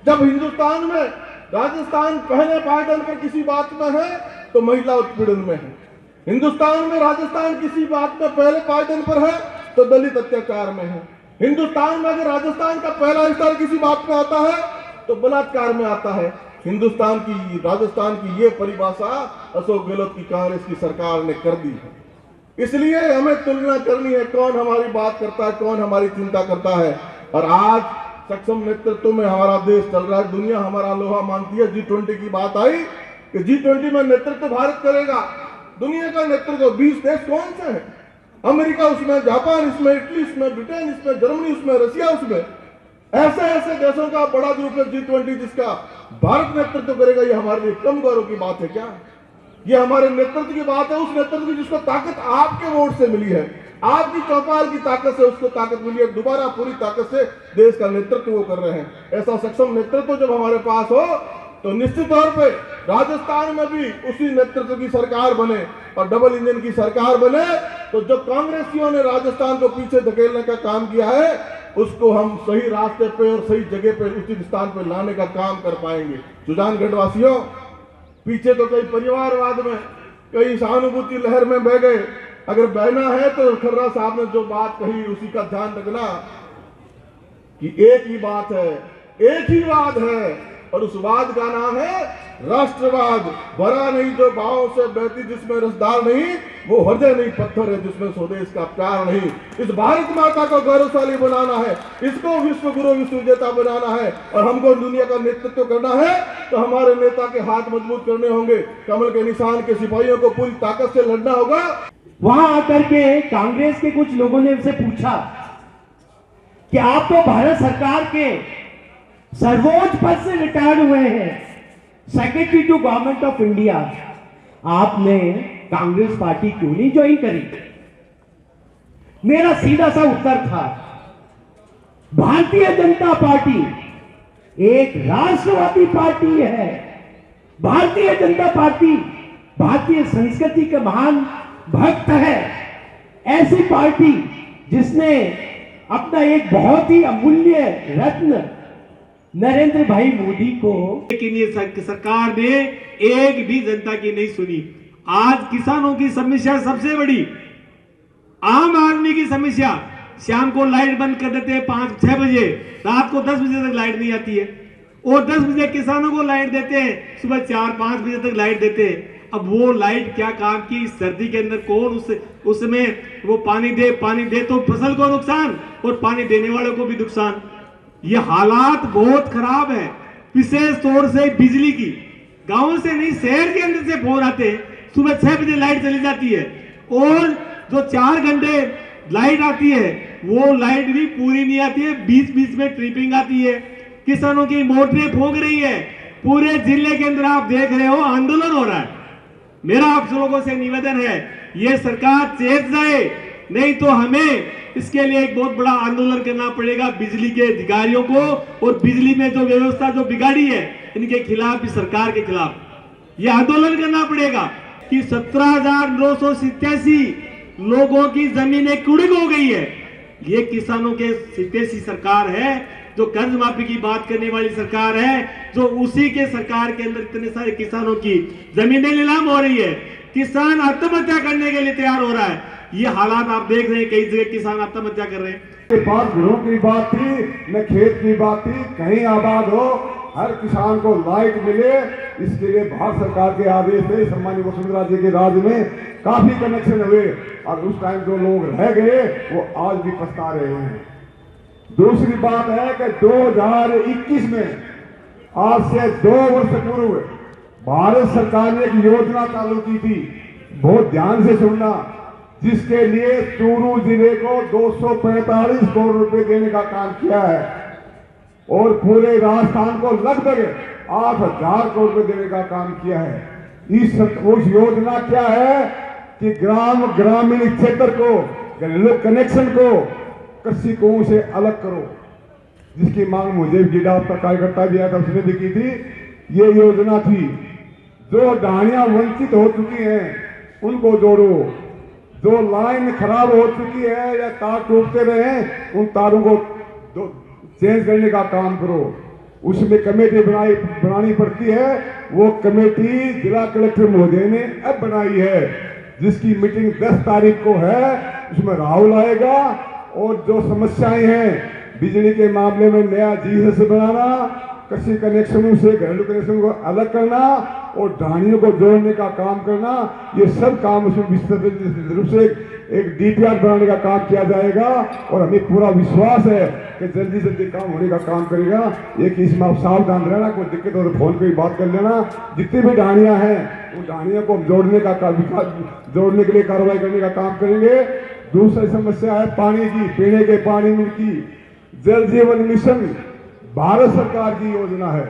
जब हिंदुस्तान में राजस्थान पहले पायदान पर किसी बात में है तो महिला उत्पीड़न में है। हिंदुस्तान में राजस्थान किसी बात में पहले पायदान पर है तो दलित अत्याचार में है। हिंदुस्तान में अगर राजस्थान का पहला स्थान किसी बात में आता है तो बलात्कार में आता है। हिंदुस्तान की राजस्थान की ये परिभाषा अशोक गहलोत की कांग्रेस की सरकार ने कर दी है। इसलिए हमें तुलना करनी है कौन हमारी बात करता है, कौन हमारी चिंता करता है। और आज सक्षम नेतृत्व में हमारा देश चल रहा है, दुनिया हमारा लोहा मानती है। G20 की बात आई कि G20 में नेतृत्व भारत करेगा। दुनिया का नेतृत्व 20 देश कौन से है? अमेरिका उसमें, जापान इसमें, इटली इसमें, ब्रिटेन इसमें, जर्मनी उसमें, रशिया उसमें। ऐसे ऐसे देशों का बड़ा ग्रुप है G20 जिसका भारत नेतृत्व करेगा। ये हमारे लिए कम गौरव की बात है क्या? ये हमारे नेतृत्व की बात है, उस नेतृत्व की जिसको ताकत आपके वोट से मिली है, आपकी चौपाल की ताकत से उसको ताकत मिली है। दोबारा पूरी ताकत से देश का नेतृत्व वो कर रहे हैं। ऐसा सक्षम नेतृत्व जब हमारे पास हो तो निश्चित तौर पे राजस्थान में भी उसी नेतृत्व की सरकार बने और डबल इंजन की सरकार बने। तो जो कांग्रेसियों ने राजस्थान को पीछे धकेलने का काम किया है उसको हम सही रास्ते पे और सही जगह पे उचित स्थान पे लाने का काम कर पाएंगे। सुजानगढ़ वासियों, पीछे तो कई परिवारवाद में, कई सहानुभूति लहर में बह गए। अगर बहना है तो खर्रा साहब ने जो बात कही उसी का ध्यान रखना कि एक ही बात है, एक ही वाद है और उस वाद का नाम है राष्ट्रवाद। भरा नहीं जो भावों से बहती जिसमें रसदार नहीं, वो हृदय नहीं पत्थर है जिसमें स्वदेश का प्यार नहीं। इस भारत माता को गौरवशाली बनाना है, इसको विश्व गुरु विश्व विजेता बनाना है और हमको दुनिया का नेतृत्व करना है। तो हमारे नेता के हाथ मजबूत करने होंगे, कमल के निशान के सिपाहियों को पूरी ताकत से लड़ना होगा। वहां आकर के कांग्रेस के कुछ लोगों ने उनसे पूछा कि आप तो भारत सरकार के सर्वोच्च पद से रिटायर्ड हुए हैं, secretary to government of India, आपने कांग्रेस पार्टी क्यों नहीं ज्वाइन करी? मेरा सीधा सा उत्तर था, भारतीय जनता पार्टी एक राष्ट्रवादी पार्टी है। भारतीय जनता पार्टी भारतीय संस्कृति के महान भक्त है। ऐसी पार्टी जिसने अपना एक बहुत ही अमूल्य रत्न नरेंद्र भाई मोदी को, लेकिन ये सरकार ने एक भी जनता की नहीं सुनी। आज किसानों की समस्या सबसे बड़ी, आम आदमी की समस्या, शाम को लाइट बंद कर देते हैं 5-6 बजे, रात को 10 बजे तक लाइट नहीं आती है और 10 बजे किसानों को लाइट देते हैं, सुबह 4-5 बजे तक लाइट देते हैं। अब वो लाइट क्या काम की? सर्दी के अंदर कौन उसमें वो पानी दे तो फसल को नुकसान और पानी देने वालों को भी नुकसान। ये हालात बहुत खराब है। विशेष तौर से बिजली की, गांव से नहीं शहर के अंदर से फोन आते हैं, सुबह 6 बजे लाइट चली जाती है और जो 4 घंटे लाइट आती है वो लाइट भी पूरी नहीं आती है, बीच बीच में ट्रिपिंग आती है। किसानों की मोटरें फूंक रही है। पूरे जिले के अंदर आप देख रहे हो आंदोलन हो रहा है। मेरा आप लोगों से निवेदन है, ये सरकार चेत जाए, नहीं तो हमें इसके लिए एक बहुत बड़ा आंदोलन करना पड़ेगा बिजली के अधिकारियों को और बिजली में जो व्यवस्था जो बिगाड़ी है इनके खिलाफ भी, सरकार के खिलाफ ये आंदोलन करना पड़ेगा कि 17,987 लोगों की जमीनें कुड़क हो गई है। ये किसानों के हितैषी सरकार है, जो कर्ज माफी की बात करने वाली सरकार है, जो उसी के सरकार के अंदर इतने सारे किसानों की जमीनें नीलाम हो रही है। किसान आत्महत्या करने के लिए तैयार हो रहा है। ये हालात आप देख रहे हैं, कई जगह किसान आत्महत्या कर रहे हैं। पास घरों की बात थी, न खेत की बात थी, कहीं आबाद हो, हर किसान को लाइट मिले, इसके लिए भारत सरकार के आदेश से सम्मानित वसुंधरा जी के राज्य में काफी कनेक्शन हुए और उस टाइम जो लोग रह गए वो आज भी पछता रहे हैं। दूसरी बात है कि 2021 में, आज से 2 वर्ष पूर्व भारत सरकार ने एक योजना चालू की थी, बहुत ध्यान से सुनना, जिसके लिए चूरू जिले को 245 करोड़ रुपए देने का काम किया है और पूरे राजस्थान को लगभग 8,000 करोड़ रुपए देने का काम किया है। उस योजना क्या है कि ग्रामीण क्षेत्र को, कनेक्शन को कृषि कुओं से अलग करो, जिसकी मांग मुझे गिडा का कार्यकर्ता भी आया था, उसने भी की थी। ये योजना थी, जो डाणियां वंचित हो चुकी हैं उनको जोड़ो, जो लाइन खराब हो चुकी है या तार टूटते रहे उन तारों को चेंज करने का काम करो। उसमें कमेटी बनानी पड़ती है। वो कमेटी जिला कलेक्टर महोदय ने अब बनाई है, जिसकी मीटिंग 10 तारीख को है। उसमें राहुल आएगा और जो समस्याएं हैं बिजली के मामले में नया जीएस बनाना, कृषि कनेक्शनों से घरेलू कनेक्शन को अलग करना और ढाणियों को जोड़ने का काम करना, ये सब काम उसमें विस्तृत रूप से एक डीपीआर बनाने का काम किया जाएगा। और हमें पूरा विश्वास है कि जल्दी जल्दी काम होने का काम करेगा। एक इसमें आप सावधान रहना, कोई दिक्कत हो तो फोन पर बात कर लेना। जितनी भी ढाणियां हैं उन ढाणियों को जोड़ने के लिए कार्रवाई करने का काम करेंगे। दूसरी समस्या है पानी की, पीने के पानी की। जल जीवन मिशन भारत सरकार की योजना है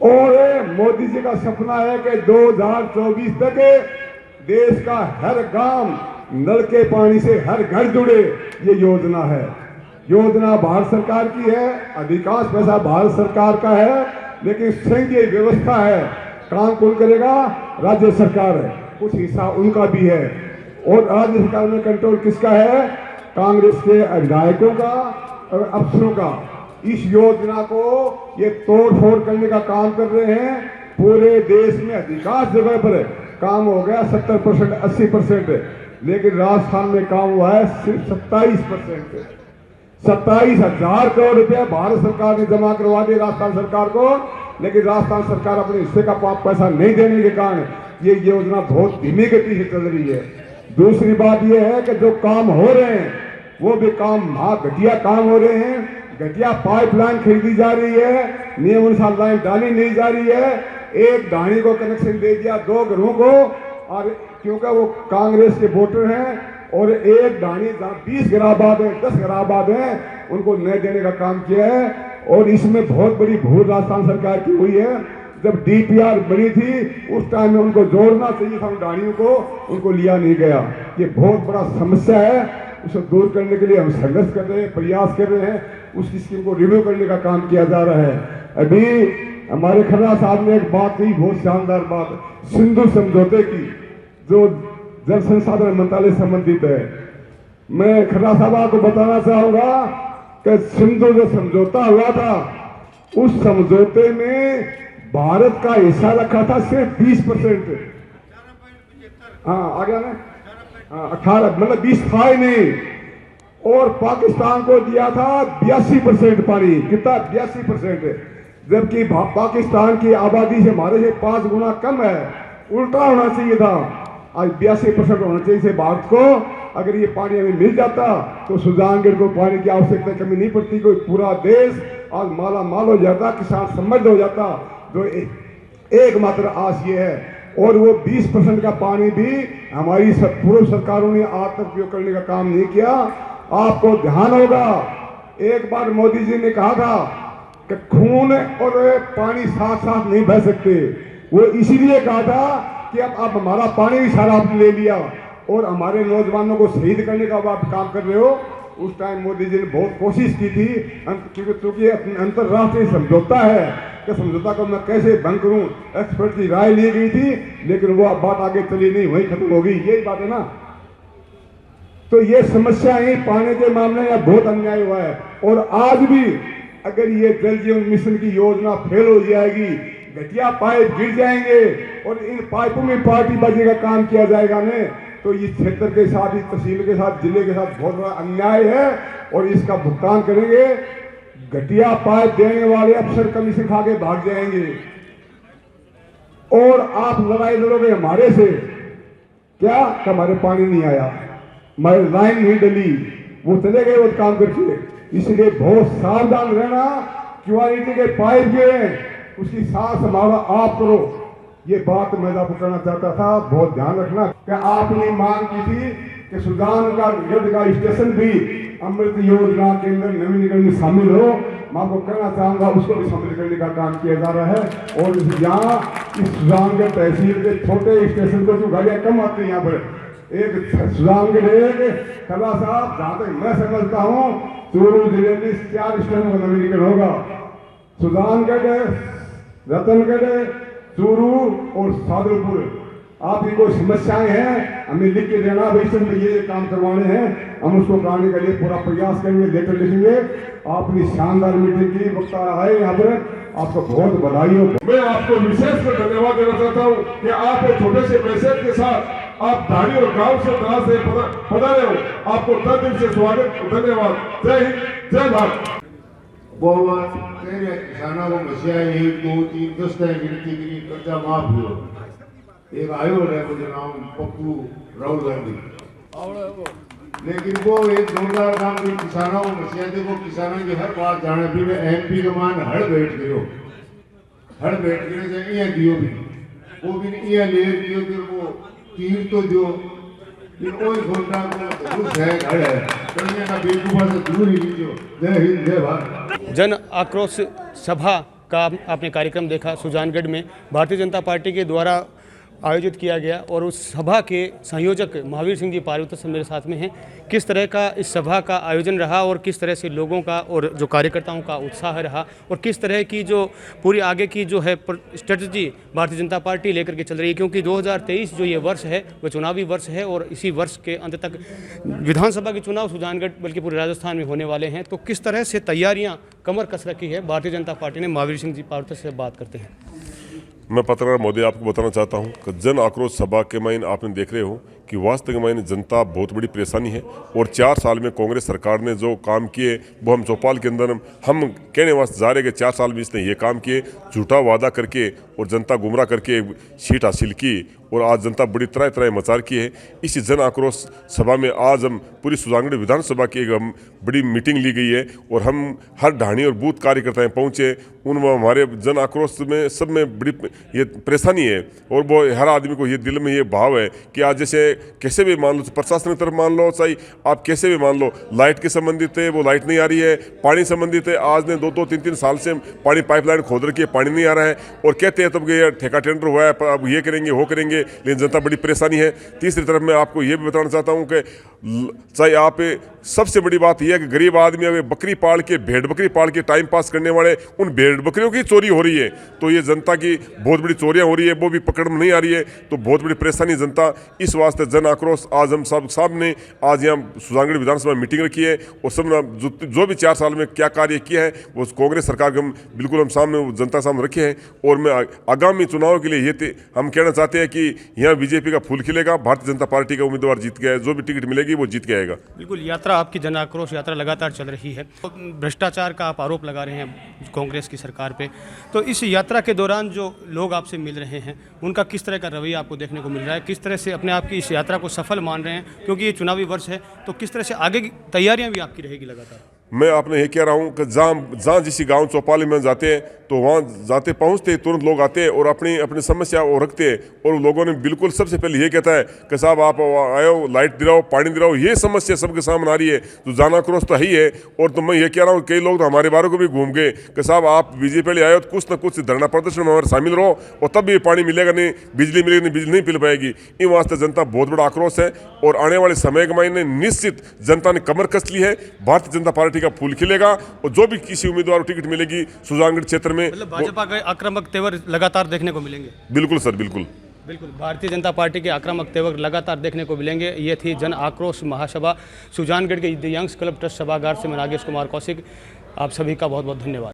और मोदी जी का सपना है कि 2024 तक देश का हर गांव नल के पानी से हर घर जुड़े। ये योजना है, योजना भारत सरकार की है, अधिकांश पैसा भारत सरकार का है, लेकिन संघीय व्यवस्था है। काम कौन करेगा? राज्य सरकार है, कुछ हिस्सा उनका भी है। और राज्य सरकार में कंट्रोल किसका है? कांग्रेस के विधायकों का और अफसरों का। इस योजना को ये तोड़ फोड़ करने का काम कर रहे हैं। पूरे देश में अधिकांश जगह पर काम हो गया 70%, 80%, लेकिन राजस्थान में काम हुआ है सिर्फ 27%। 27,000 करोड़ रुपया भारत सरकार ने जमा करवा दिए राजस्थान सरकार को, लेकिन राजस्थान सरकार अपने हिस्से का पैसा नहीं देने के कारण ये योजना बहुत धीमी गति से चल रही है। दूसरी बात यह है कि जो काम हो रहे हैं वो भी काम घटिया काम हो रहे हैं। घटिया पाइपलाइन खरीदी जा रही है, नियम अनुसार लाइन डाली नहीं जा रही है। एक ढाणी को कनेक्शन दे दिया 2 घरों को, और क्योंकि वो कांग्रेस के वोटर हैं और एक ढाणी 20 घर आबाद है, 10 घर आबाद है, उनको न देने का काम किया है। और इसमें बहुत बड़ी भूल राजस्थान सरकार की हुई है। जब डीपीआर बनी थी उस टाइम में उनको जोड़ना चाहिए था उन ढाणियों को, उनको लिया नहीं गया। ये बहुत बड़ा समस्या है, उसे दूर करने के लिए हम संघर्ष कर रहे हैं, प्रयास कर रहे हैं। उसकी स्कीम को रिव्यू करने का काम किया जा रहा है। अभी हमारे खन्ना साहब ने एक बात कही, बहुत शानदार बात, सिंधु समझौते की, जो जल संसाधन मंत्रालय संबंधित है। मैं खन्ना साहब आपको बताना चाहूंगा कि सिंधु जो समझौता हुआ था, उस समझौते में भारत का हिस्सा रखा था सिर्फ 20%। हाँ आ गया ना, 18 मतलब 20 था ही नहीं। और पाकिस्तान को दिया था 82% पानी। कितना? 82%। जबकि पाकिस्तान की आबादी से हमारे से 5 गुना कम है। उल्टा होना चाहिए था, आज 82% होना चाहिए से भारत को। अगर ये पानी हमें मिल जाता तो सुजानगढ़ को पानी की आवश्यकता कमी नहीं पड़ती, कोई पूरा देश आज माला माल हो जाता, किसान समृद्ध हो जाता। जो एकमात्र आस ये है। और वो 20% का पानी भी हमारी पूर्व सरकारों ने आज तक उपयोग करने का काम नहीं किया। आपको ध्यान होगा, एक बार मोदी जी ने कहा था कि खून और पानी साथ साथ नहीं बह सकते। वो इसीलिए कहा था कि अब हमारा पानी भी सारा आपने ले लिया और हमारे नौजवानों को शहीद करने का आप काम कर रहे हो। उस टाइम मोदी जी ने बहुत कोशिश की थी, क्योंकि अंतर्राष्ट्रीय समझौता है कि समझौता को मैं कैसे भंग करूं, एक्सपर्ट की राय ली गई थी, लेकिन वो बात आगे चली नहीं, वही खत्म हो गई। यही बात है ना। तो ये समस्याएं पानी के मामले में बहुत अन्याय हुआ है। और आज भी अगर ये जल जीवन मिशन की योजना फेल हो जाएगी, घटिया पाइप गिर जाएंगे और इन पाइपों में पार्टीबाजी का काम किया जाएगा ने, तो इस क्षेत्र के साथ, इस तहसील के साथ, जिले के साथ बहुत बड़ा अन्याय है और इसका भुगतान करेंगे। घटिया पाइप देने वाले अफसर कमीशन खा के भाग जाएंगे और आप लड़ाई लड़ोगे हमारे से। क्या? हमारे पानी नहीं आया, हमारी लाइन नहीं डली, वो चले गए वो काम करके। इसलिए बहुत सावधान रहना। क्वालिटी के पाइप जो है उसकी साथ संभाल आप करो। ये बात मैं आपको कहना चाहता था, बहुत ध्यान रखना कि आपने मांग की थी कि सुजानगढ़ का स्टेशन भी अमृत योजना के अंदर नवीनीकरण में शामिल हो। मैं आपको कहना चाहूंगा उसको भी शामिल करने का काम किया जा रहा है। और यहाँ इस सुजानगढ़ तहसील के छोटे स्टेशन को जो गाड़ियाँ कम आती है यहाँ पर, एक सुजानगढ़ एक कला साहब, जहाँ तक मैं समझता हूँ चूरू जिले में 4 स्टेशन का नवीनीकरण होगा। सुजानगढ़, रतनगढ़, चूरू और सादुलपुर, आप इनको समस्याएं हैं हमें लिख के देना, भाई इसमें ये काम करवाने हैं, हम उसको कराने के लिए पूरा प्रयास करेंगे, लेटर लिखेंगे। आपने शानदार मीटिंग की, वक्ता आए यहाँ पर, आपको बहुत बधाई हो। मैं आपको विशेष कर धन्यवाद देना चाहता हूँ कि आप एक छोटे से मैसेज के साथ आप धारी और गांव से दराज से पधारे हो, आपको तहे दिल से स्वागत, धन्यवाद। जय हिंद, जय भारत। किसानों को मसिया 1 2 3 10 तक गिनती की कर्जा माफ हुआ। एक आयो है मुझे नाम पप्पू राहुल गांधी, लेकिन वो एक जोरदार काम की किसानों को मसिया देखो, किसानों की हर बात जाने भी में MP के मान हड़ बैठ गयो, हड़ बैठ गए से यहाँ दियो भी, वो भी यहाँ ले दियो, फिर वो तीर तो जो फिर वही घोषणा को घुस है हड़ है, कहीं का बेवकूफा से दूर ही लीजिए। जय हिंद, जय भारत। जन आक्रोश सभा का आपने कार्यक्रम देखा सुजानगढ़ में भारतीय जनता पार्टी के द्वारा आयोजित किया गया, और उस सभा के संयोजक महावीर सिंह जी पार्वती मेरे साथ में हैं। किस तरह का इस सभा का आयोजन रहा और किस तरह से लोगों का और जो कार्यकर्ताओं का उत्साह रहा, और किस तरह की जो पूरी आगे की जो है स्ट्रेटजी भारतीय जनता पार्टी लेकर के चल रही है, क्योंकि 2023 जो ये वर्ष है वह चुनावी वर्ष है और इसी वर्ष के अंत तक विधानसभा के चुनाव सुजानगढ़ बल्कि पूरे राजस्थान में होने वाले हैं। तो किस तरह से तैयारियाँ कमर कस रखी है भारतीय जनता पार्टी ने, महावीर सिंह जी पार्वती से बात करते हैं। मैं पत्रकार महोदय आपको बताना चाहता हूं कि जन आक्रोश सभा के मायने आपने देख रहे हो कि वास्तविक मायने जनता बहुत बड़ी परेशानी है, और 4 साल में कांग्रेस सरकार ने जो काम किए वो हम चौपाल के अंदर हम कहने वास्ते जा रहे कि 4 साल में इसने ये काम किए, झूठा वादा करके और जनता गुमराह करके सीट हासिल की, और आज जनता बड़ी तरह तरह मचार की है। इसी जन आक्रोश सभा में आज हम पूरी सुजानगढ़ विधानसभा की एक बड़ी मीटिंग ली गई है, और हम हर ढाणी और बूथ कार्यकर्ताएं पहुंचे, उनमें हमारे जन आक्रोश में सब में बड़ी ये परेशानी है, और वो हर आदमी को ये दिल में ये भाव है कि आज जैसे कैसे भी मान लो, प्रशासन की तरफ मान लो, चाहे आप कैसे भी मान लो, लाइट के संबंधित है वो लाइट नहीं आ रही है, पानी संबंधित है आज ने 2-2 3-3 साल से पानी पाइपलाइन खोद रखी है, पानी नहीं आ रहा है, और कहते हैं तब ये ठेका टेंडर हुआ है, अब ये करेंगे वो करेंगे, लेकिन जनता बड़ी परेशानी है। तीसरी तरफ मैं आपको ये भी बताना चाहता हूँ कि चाहे आप सबसे बड़ी बात यह है कि गरीब आदमी अगर बकरी पाल के भेड़ बकरी पाल के टाइम पास करने वाले उन भेड़ बकरियों की चोरी हो रही है, तो ये जनता की बहुत बड़ी चोरियां हो रही है, वो भी पकड़ में नहीं आ रही है, तो बहुत बड़ी परेशानी जनता। इस वास्ते जन आक्रोश आज हम साहब ने आज यहाँ सुजानगढ़ विधानसभा में मीटिंग रखी है, और सब जो भी 4 साल में क्या कार्य किया है वो कांग्रेस सरकार के हम बिल्कुल हम सामने जनता सामने रखे हैं, और मैं आगामी चुनाव के लिए ये हम कहना चाहते हैं कि यहाँ बीजेपी का फूल खिलेगा, भारतीय जनता पार्टी का उम्मीदवार जीत गया है, जो भी टिकट मिलेगी वो जीत के आएगा। बिल्कुल, यात्रा आपकी जन आक्रोश यात्रा लगातार चल रही है, तो भ्रष्टाचार का आप आरोप लगा रहे हैं कांग्रेस की सरकार पे, तो इस यात्रा के दौरान जो लोग आपसे मिल रहे हैं उनका किस तरह का रवैया आपको देखने को मिल रहा है, किस तरह से अपने आप की इस यात्रा को सफल मान रहे हैं, क्योंकि ये चुनावी वर्ष है, तो किस तरह से आगे की तैयारियाँ भी आपकी रहेगी लगातार? मैं आपने ये कह रहा हूँ कि जहाँ जिस गांव चौपाली में जाते हैं तो वहाँ जाते पहुँचते तुरंत लोग आते हैं और अपनी समस्या वो रखते हैं, और लोगों ने बिल्कुल सबसे पहले ये कहता है कि साहब आप आयो, लाइट दिलाओ, पानी दिलाओ, ये समस्या सबके सामने आ रही है, तो जन आक्रोश तो है ही है। और तो मैं ये कह रहा हूँ कई लोग तो हमारे बारे को भी घूम गए कि साहब आप बीजेपी ले आए तो कुछ न कुछ धरना प्रदर्शन में हमारे शामिल रहो, और तब भी पानी मिलेगा नहीं, बिजली मिलेगी नहीं, बिजली नहीं मिल पाएगी। इन वास्ते जनता बहुत बड़ा आक्रोश है, और आने वाले समय के महीने निश्चित जनता ने कमर कस ली है, भारतीय जनता पार्टी का फूल खिलेगा, और जो भी किसी उम्मीदवार को टिकट मिलेगी सुजानगढ़ क्षेत्र में, मतलब भाजपा के आक्रामक तेवर लगातार देखने को मिलेंगे। बिल्कुल सर, बिल्कुल बिल्कुल भारतीय जनता पार्टी के आक्रामक तेवर लगातार देखने को मिलेंगे। ये थी जन आक्रोश महासभा सुजानगढ़ के द यंग्स क्लब ट्रस्ट सभागार से मैं नागेश कुमार कौशिक, आप सभी का बहुत बहुत धन्यवाद।